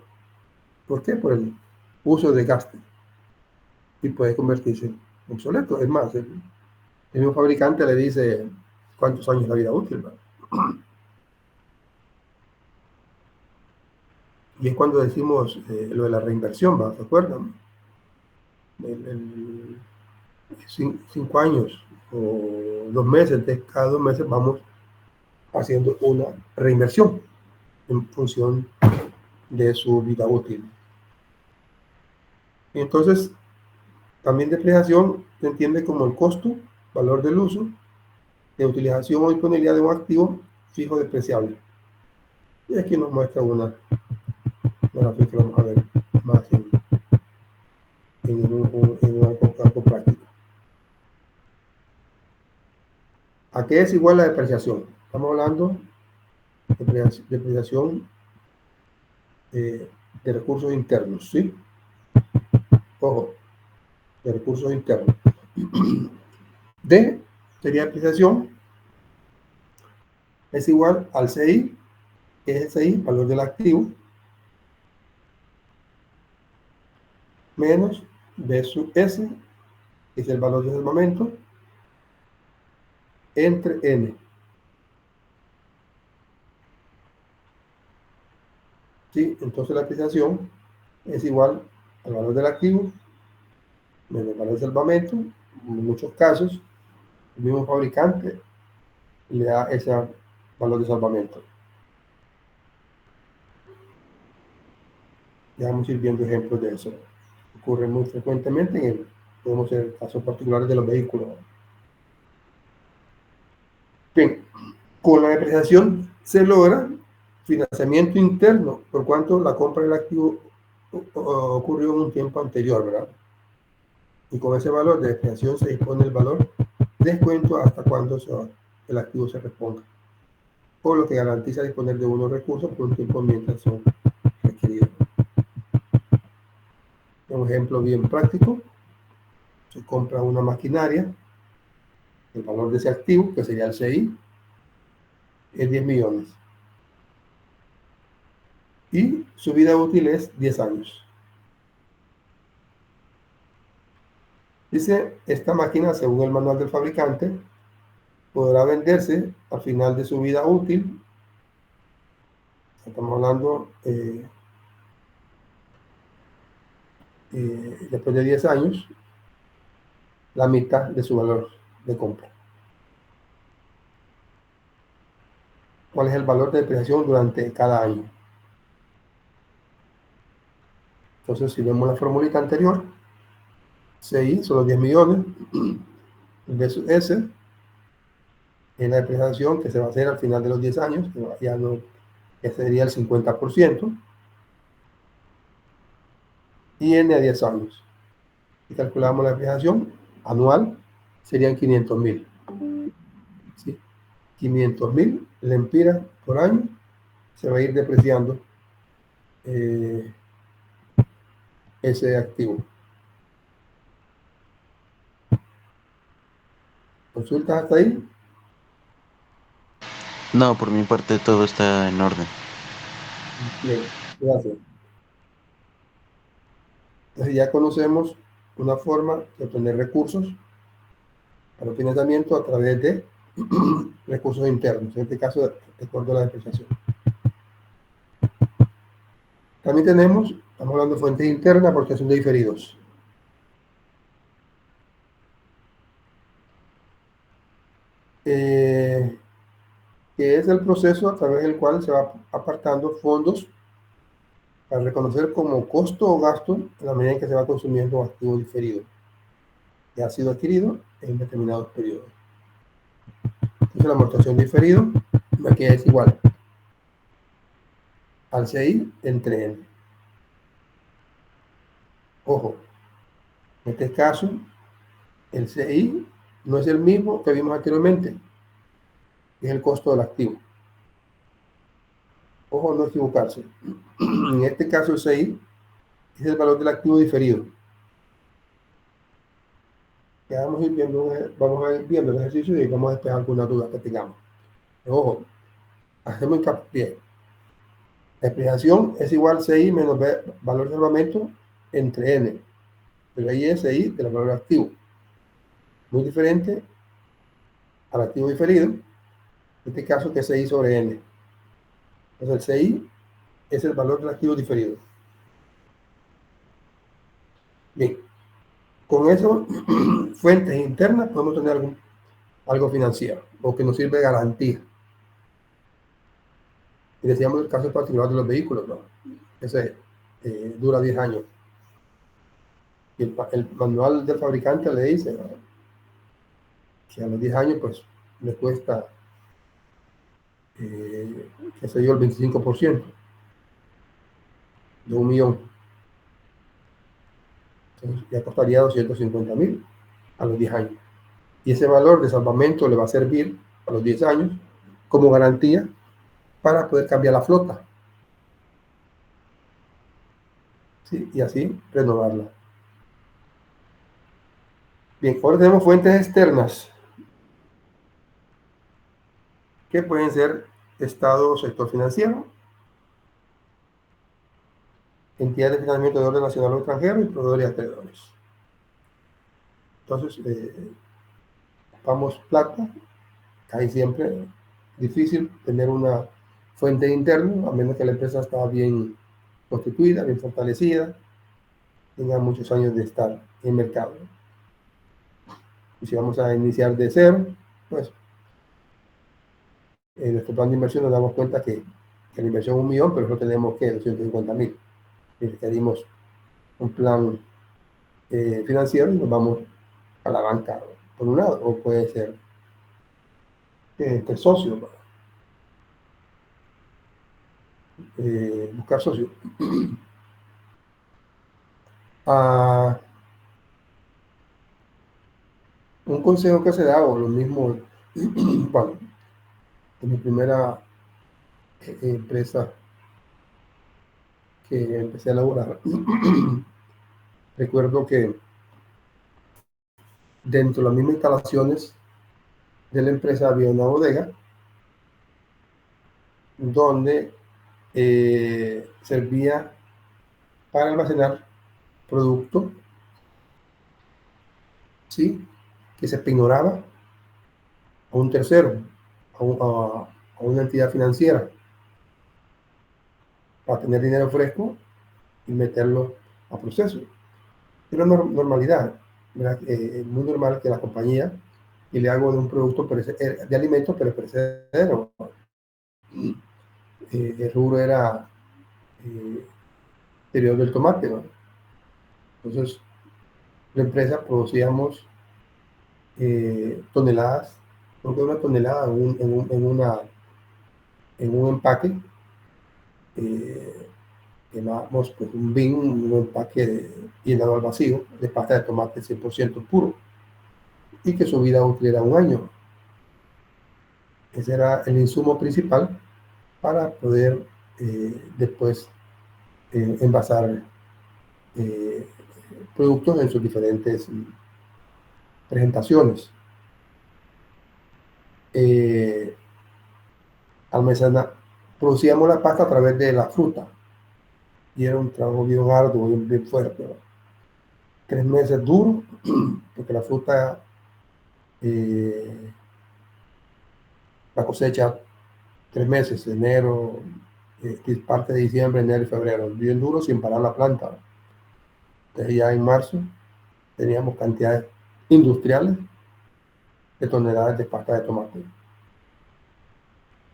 ¿Por qué? Por el uso de gasto, y puede convertirse en obsoleto. Es más, el mismo fabricante le dice cuántos años es la vida útil, ¿no? Y es cuando decimos lo de la reinversión, ¿no? ¿Se acuerdan? 5 años o 2 meses, cada 2 meses vamos haciendo una reinversión en función de su vida útil. Y entonces, también depreciación se entiende como el costo, valor del uso, de utilización o disponibilidad de un activo fijo despreciable. Y aquí nos muestra una gráfica que vamos a ver más en un campo práctico. ¿A qué es igual la depreciación? Estamos hablando de depreciación de recursos internos, ¿sí? Ojo, de recursos internos. D sería depreciación, es igual al CI, que es el CI, valor del activo, menos B sub S, que es el valor del momento, entre N. ¿Sí? Entonces la depreciación es igual al valor del activo menos el valor del salvamento. En muchos casos, el mismo fabricante le da ese valor de salvamento. Ya vamos a ir viendo ejemplos de eso. Ocurre muy frecuentemente podemos ver casos particulares de los vehículos. Bien, con la depreciación se logra financiamiento interno, por cuanto la compra del activo ocurrió en un tiempo anterior, ¿verdad? Y con ese valor de depreciación se dispone el valor descuento hasta cuando el activo se reponga, por lo que garantiza disponer de unos recursos por un tiempo mientras son requeridos. Un ejemplo bien práctico: se compra una maquinaria, el valor de ese activo, que sería el CI, es 10 millones. Y su vida útil es 10 años. Dice, esta máquina, según el manual del fabricante, podrá venderse al final de su vida útil. Estamos hablando después de 10 años, la mitad de su valor de compra. ¿Cuál es el valor de depreciación durante cada año? Entonces, si vemos la formulita anterior, CI son los 10 millones, versus S es la depreciación que se va a hacer al final de los 10 años, que sería el 50%, y N a 10 años. Y calculamos la depreciación anual, serían 500.000. ¿Sí? 500.000 lempiras por año se va a ir depreciando ese activo. ¿Consultas hasta ahí? No, por mi parte todo está en orden. Bien, gracias. Entonces ya conocemos una forma de obtener recursos para el financiamiento a través de recursos internos, en este caso de acuerdo a la depreciación. También estamos hablando de fuentes internas porque son de diferidos. Que es el proceso a través del cual se va apartando fondos para reconocer como costo o gasto en la medida en que se va consumiendo activo diferido que ha sido adquirido en determinados periodos. Entonces la amortización diferido aquí es igual al CI entre N. Ojo, en este caso el CI no es el mismo que vimos anteriormente, es el costo del activo. Ojo, no equivocarse. En este caso el CI es el valor del activo diferido. Ya vamos a ir viendo el ejercicio y vamos a despejar alguna duda que tengamos. Ojo, hacemos hincapié. La explicación es igual a CI menos B, valor de armamento entre N. Pero ahí es CI del valor activo. Muy diferente al activo diferido, en este caso que es CI sobre N. Entonces el CI es el valor del activo diferido. Bien, con eso, fuentes internas, podemos tener algo financiero o que nos sirve de garantía. Y decíamos el caso particular de los vehículos, ¿no? Ese dura 10 años. Y el manual del fabricante le dice, ¿no?, que a los 10 años pues le cuesta, qué sé yo, el 25% de 1.000.000. Entonces ya costaría 250.000 a los 10 años. Y ese valor de salvamento le va a servir a los 10 años como garantía para poder cambiar la flota, ¿sí? Y así renovarla. Bien, ahora tenemos fuentes externas que pueden ser Estado o sector financiero, entidades de financiamiento de orden nacional o extranjero y proveedores y acreedores. Entonces, vamos plata, casi siempre difícil tener una fuente interna, a menos que la empresa está bien constituida, bien fortalecida, tenga muchos años de estar en el mercado. Y si vamos a iniciar de cero, pues en nuestro plan de inversión nos damos cuenta que la inversión es 1 millón, pero no tenemos que 250.000. Requerimos un plan financiero y nos vamos a la banca por un lado, o puede ser socio, buscar socio. Ah, un consejo que se da, o lo mismo, bueno, en mi primera empresa que empecé a laborar, recuerdo que dentro de las mismas instalaciones de la empresa había una bodega donde servía para almacenar producto, ¿sí? Que se pignoraba a un tercero, a una entidad financiera, para tener dinero fresco y meterlo a proceso. Es una normalidad, ¿verdad? Es muy normal que la compañía, y le hago de un producto de alimentos, pero perecedero. El rubro era exterior del tomate, ¿no? Entonces, la empresa producíamos toneladas, creo que una tonelada en un empaque, llamábamos pues, un bin, un empaque llenado al vacío de pasta de tomate 100% puro, y que su vida útil era 1 año. Ese era el insumo principal para poder después envasar productos en sus diferentes presentaciones. Almacena, producíamos la pasta a través de la fruta y era un trabajo bien arduo, bien fuerte, ¿no? 3 meses duro, porque la fruta, la cosecha 3 meses, enero, parte de diciembre, enero y febrero, bien duro sin parar la planta. Entonces ya en marzo teníamos cantidades industriales de toneladas de pasta de tomate.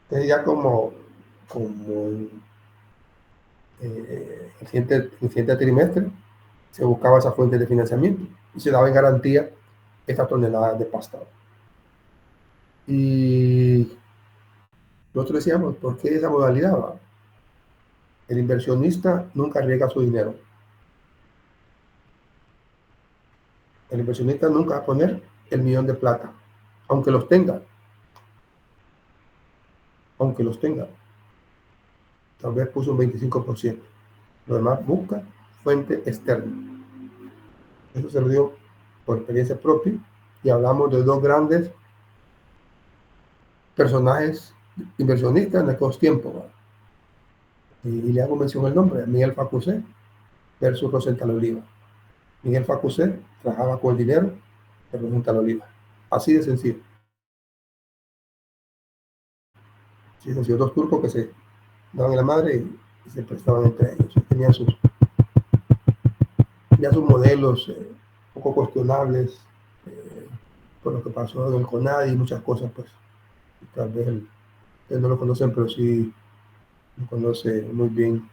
Entonces ya como el siguiente trimestre se buscaba esa fuente de financiamiento y se daba en garantía estas toneladas de pasta. Y nosotros decíamos, ¿por qué esa modalidad? El inversionista nunca arriesga su dinero. El inversionista nunca va a poner el 1 millón de plata, aunque los tenga. Aunque los tenga. Tal vez puso un 25%. Lo demás busca fuente externa. Eso se lo dio por experiencia propia y hablamos de dos grandes personajes inversionistas en aquellos tiempos. Y le hago mención el nombre, Miguel Facusé versus Rosenthal Oliva. Miguel Facusé trabajaba con el dinero de Rosenthal Oliva. Así de sencillo. Sí, sencillo. Dos turcos que se daban en la madre y se prestaban entre ellos. Tenían sus modelos poco cuestionables por lo que pasó en el CONADI y muchas cosas, pues tal vez ustedes no lo conocen, pero sí lo conoce muy bien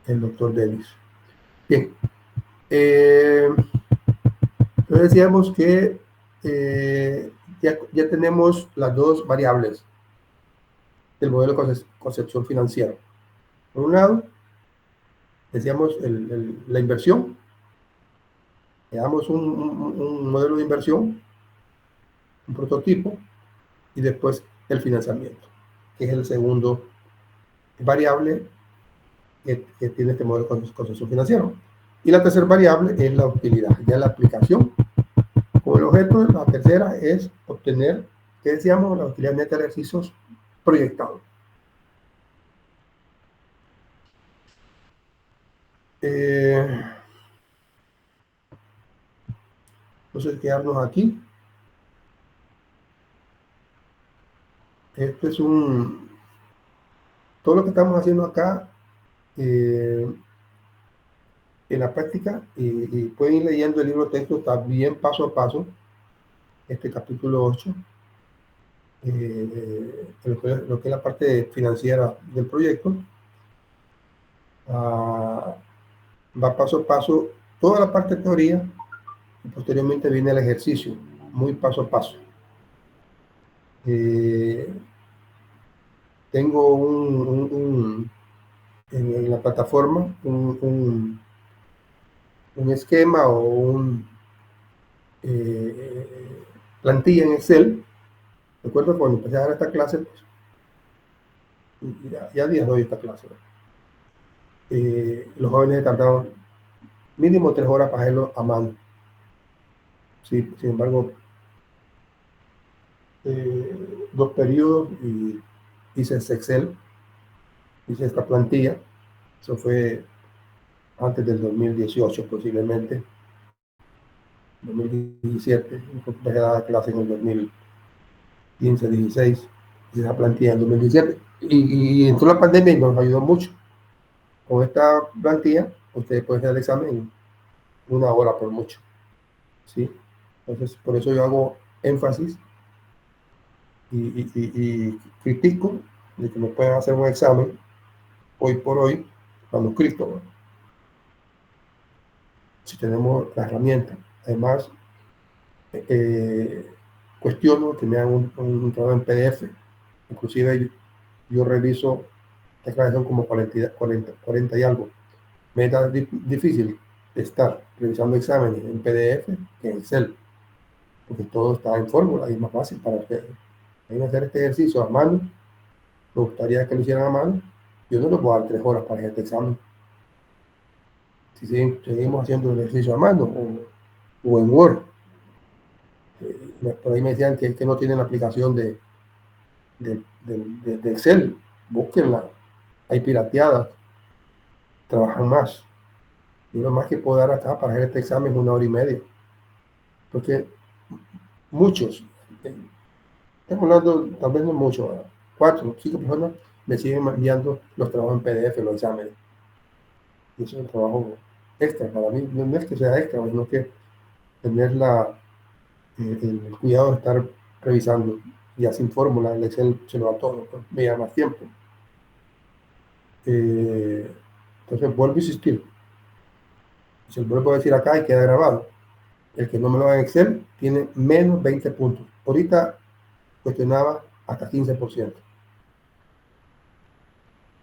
el doctor Davis. Bien, entonces decíamos que ya tenemos las dos variables del modelo de concepción financiera. Por un lado, decíamos la inversión, le damos un modelo de inversión, un prototipo, y después el financiamiento, que es el segundo variable que tiene este modelo de consenso financiero. Y la tercera variable es la utilidad, ya la aplicación. Como el objeto de la tercera es obtener, ¿qué decíamos? La utilidad neta de ejercicios proyectados. Entonces, quedarnos aquí. Este es todo lo que estamos haciendo acá en la práctica, y pueden ir leyendo el libro de texto, está bien paso a paso, este capítulo 8, lo que es la parte financiera del proyecto. Va paso a paso, toda la parte de teoría, y posteriormente viene el ejercicio, muy paso a paso. Tengo en la plataforma un esquema o plantilla en Excel. Recuerdo cuando empecé a dar esta clase, pues, ya días doy esta clase. Los jóvenes tardaban mínimo 3 horas para hacerlo a mano. Sí, sin embargo, 2 periodos y hice ese Excel, hice esta plantilla. Eso fue antes del 2018 posiblemente, 2017, empecé a dar clase en el 2015, 16, hice esa plantilla en 2017. Y entró la pandemia y nos ayudó mucho. Con esta plantilla, ustedes pueden hacer el examen en 1 hora por mucho. ¿Sí? Entonces, por eso yo hago énfasis y critico de que no pueden hacer un examen hoy por hoy manuscrito, ¿no? Si tenemos la herramienta. Además, cuestiono que me hagan un trabajo en PDF. Inclusive yo reviso la declaración como 40 y algo. Me es tan difícil estar revisando exámenes en PDF que en Excel, porque todo está en fórmula y es más fácil para ustedes. Hay que hacer este ejercicio a mano. Me gustaría que lo hicieran a mano. Yo no les puedo dar 3 horas para este examen. Si seguimos haciendo el ejercicio a mano o en Word. Por ahí me decían que no tienen la aplicación de Excel. Búsquenla. Hay pirateadas. Trabajan más. Y lo más que puedo dar acá para hacer este examen es 1 hora y media. Porque muchos, estamos hablando tal vez no mucho, 4 o 5 personas me siguen enviando los trabajos en PDF, los exámenes. Y eso es un trabajo extra para mí. No es que sea extra, sino que tener el cuidado de estar revisando. Ya sin fórmula, el Excel se lo da todo, pues, me lleva más tiempo. Entonces vuelvo a insistir. Se lo vuelvo a decir acá y queda grabado. El que no me lo haga en Excel tiene menos 20 puntos. Ahorita cuestionaba hasta 15%.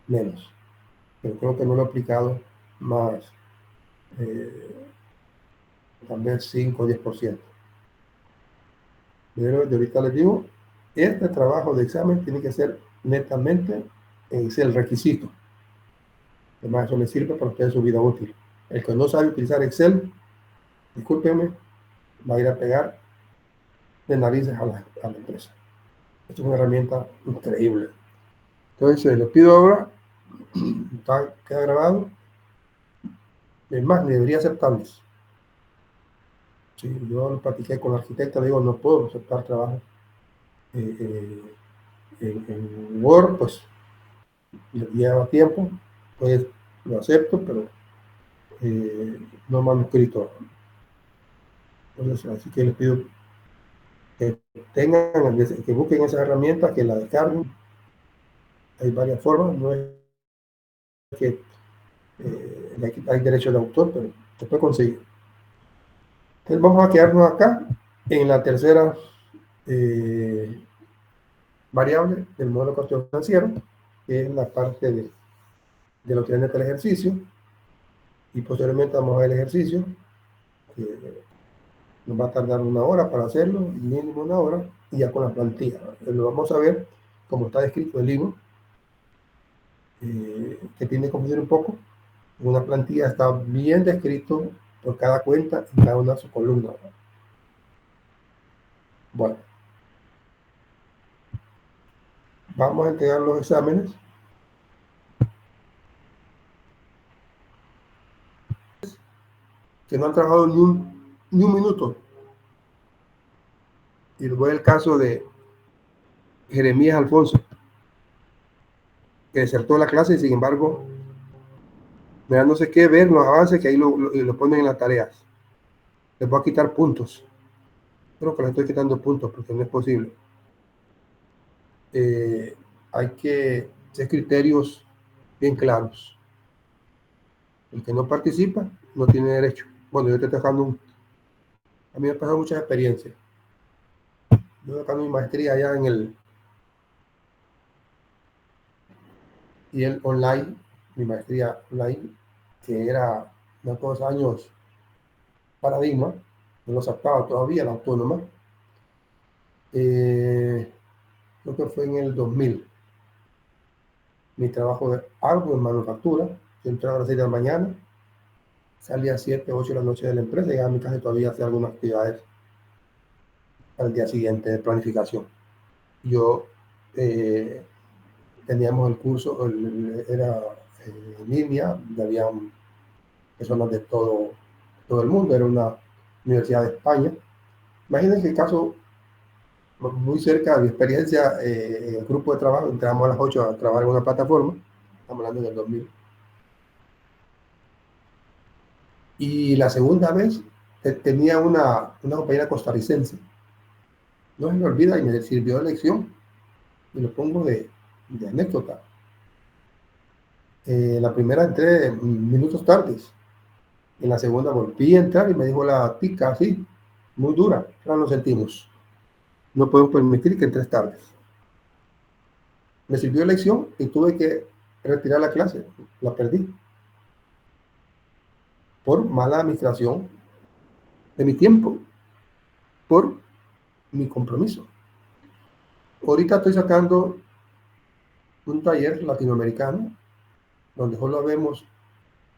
Menos. Pero creo que no lo he aplicado más, tal vez 5 o 10%. Pero de ahorita les digo, este trabajo de examen tiene que ser netamente en Excel, requisito. Además, eso le sirve para ustedes su vida útil. El que no sabe utilizar Excel, discúlpenme, va a ir a pegar de narices a la empresa. Esto es una herramienta increíble. Entonces, les pido ahora, queda grabado. Es más, debería aceptarlos. Sí, yo lo platiqué con la arquitecta, le digo, no puedo aceptar trabajo en Word, pues lleva tiempo, pues lo acepto, pero no manuscrito. Entonces, así que les pido que que busquen esa herramienta, que la descarguen. Hay varias formas, no es que hay derecho de autor, pero se puede conseguir. Entonces vamos a quedarnos acá en la tercera variable del modelo de costo financiero, que es la parte de lo que viene del ejercicio, y posteriormente vamos a ver el ejercicio, que nos va a tardar 1 hora para hacerlo, mínimo 1 hora, y ya con la plantilla. Lo vamos a ver como está descrito el libro, que tiene que confundir un poco. Una plantilla está bien descrito por cada cuenta y cada una de sus columnas. Bueno, vamos a entregar los exámenes. Que no han trabajado ni un minuto. Y luego el caso de Jeremías Alfonso, que desertó la clase y sin embargo, me da no sé qué ver los avances que ahí lo ponen en las tareas. Les voy a quitar puntos. Creo que les estoy quitando puntos porque no es posible. Hay que hacer criterios bien claros. El que no participa no tiene derecho. Bueno, yo estoy dejando a mí me ha pasado muchas experiencias. Yo estoy sacando mi maestría allá y el online, mi maestría online, que era de todos años paradigma, no lo aceptaba todavía, la autónoma. Creo que fue en el 2000. Mi trabajo de algo en manufactura, yo entraba a las 6 de la mañana, salía a 7, 8 de la noche de la empresa, llegaba a mi casa y todavía hacía algunas actividades al día siguiente de planificación. Yo teníamos el curso, era en línea, había personas de todo el mundo, era una universidad de España. Imagínense el caso muy cerca de mi experiencia en el grupo de trabajo, entramos a las 8 a trabajar en una plataforma, estamos hablando del 2000. Y la segunda vez tenía una compañera costarricense. No se me olvida y me sirvió de lección, y lo pongo de anécdota. La primera entré minutos tardes, en la segunda volví a entrar y me dijo la tica así, muy dura, ahora lo sentimos. No podemos permitir que entres tardes. Me sirvió de lección y tuve que retirar la clase, la perdí. Por mala administración de mi tiempo, por mi compromiso. Ahorita estoy sacando un taller latinoamericano, donde solo vemos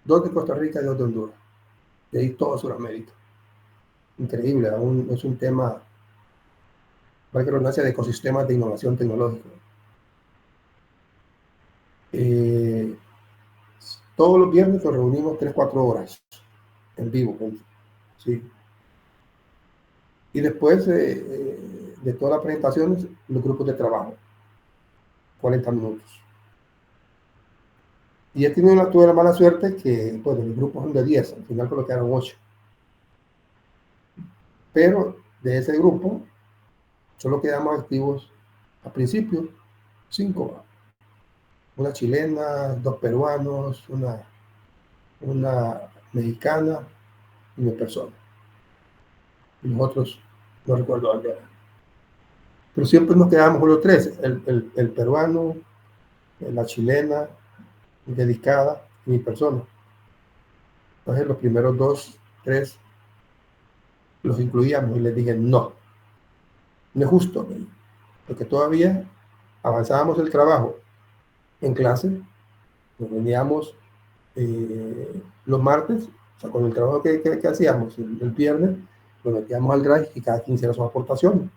2 de Costa Rica y 2 de Honduras. De ahí todo Sudamérica. Increíble, es un tema, para que redundancia, de ecosistemas de innovación tecnológica. Todos los viernes nos reunimos 3-4 horas en vivo. ¿Sí? Y después de todas las presentaciones, los grupos de trabajo, 40 minutos. Y he tenido tuve la mala suerte que, bueno, los grupos son de 10, al final colocaron 8. Pero de ese grupo, solo quedamos activos al principio 5. Una chilena, 2 peruanos, una mexicana y una persona. Y los otros, no recuerdo dónde era. Pero siempre nos quedamos con los 3, el peruano, la chilena, dedicada, y mi persona. Entonces los primeros 2, 3 los incluíamos y les dije no es justo, porque todavía avanzábamos el trabajo en clase, nos veníamos los martes, o sea, con el trabajo que hacíamos el viernes, nos metíamos al drive y cada quien hiciera su aportación.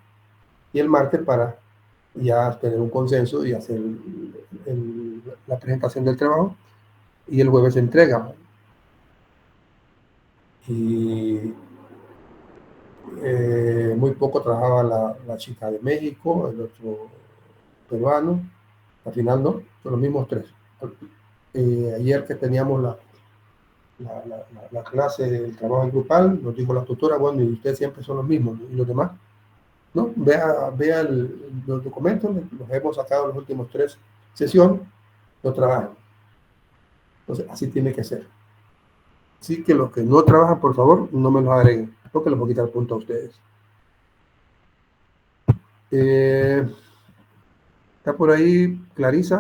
Y el martes para ya tener un consenso y hacer la presentación del trabajo, y el jueves se entrega. Y muy poco trabajaba la chica de México, el otro peruano, al final no, son los mismos 3. Ayer que teníamos la clase del trabajo en grupal, nos dijo la tutora, bueno, y ustedes siempre son los mismos, ¿no? Y los demás, ¿no? Vea los documentos, los hemos sacado en las últimas 3 sesiones, los trabajan. Entonces, así tiene que ser. Así que los que no trabajan, por favor, no me los agreguen, porque les voy a quitar punto a ustedes. Está por ahí Clarisa.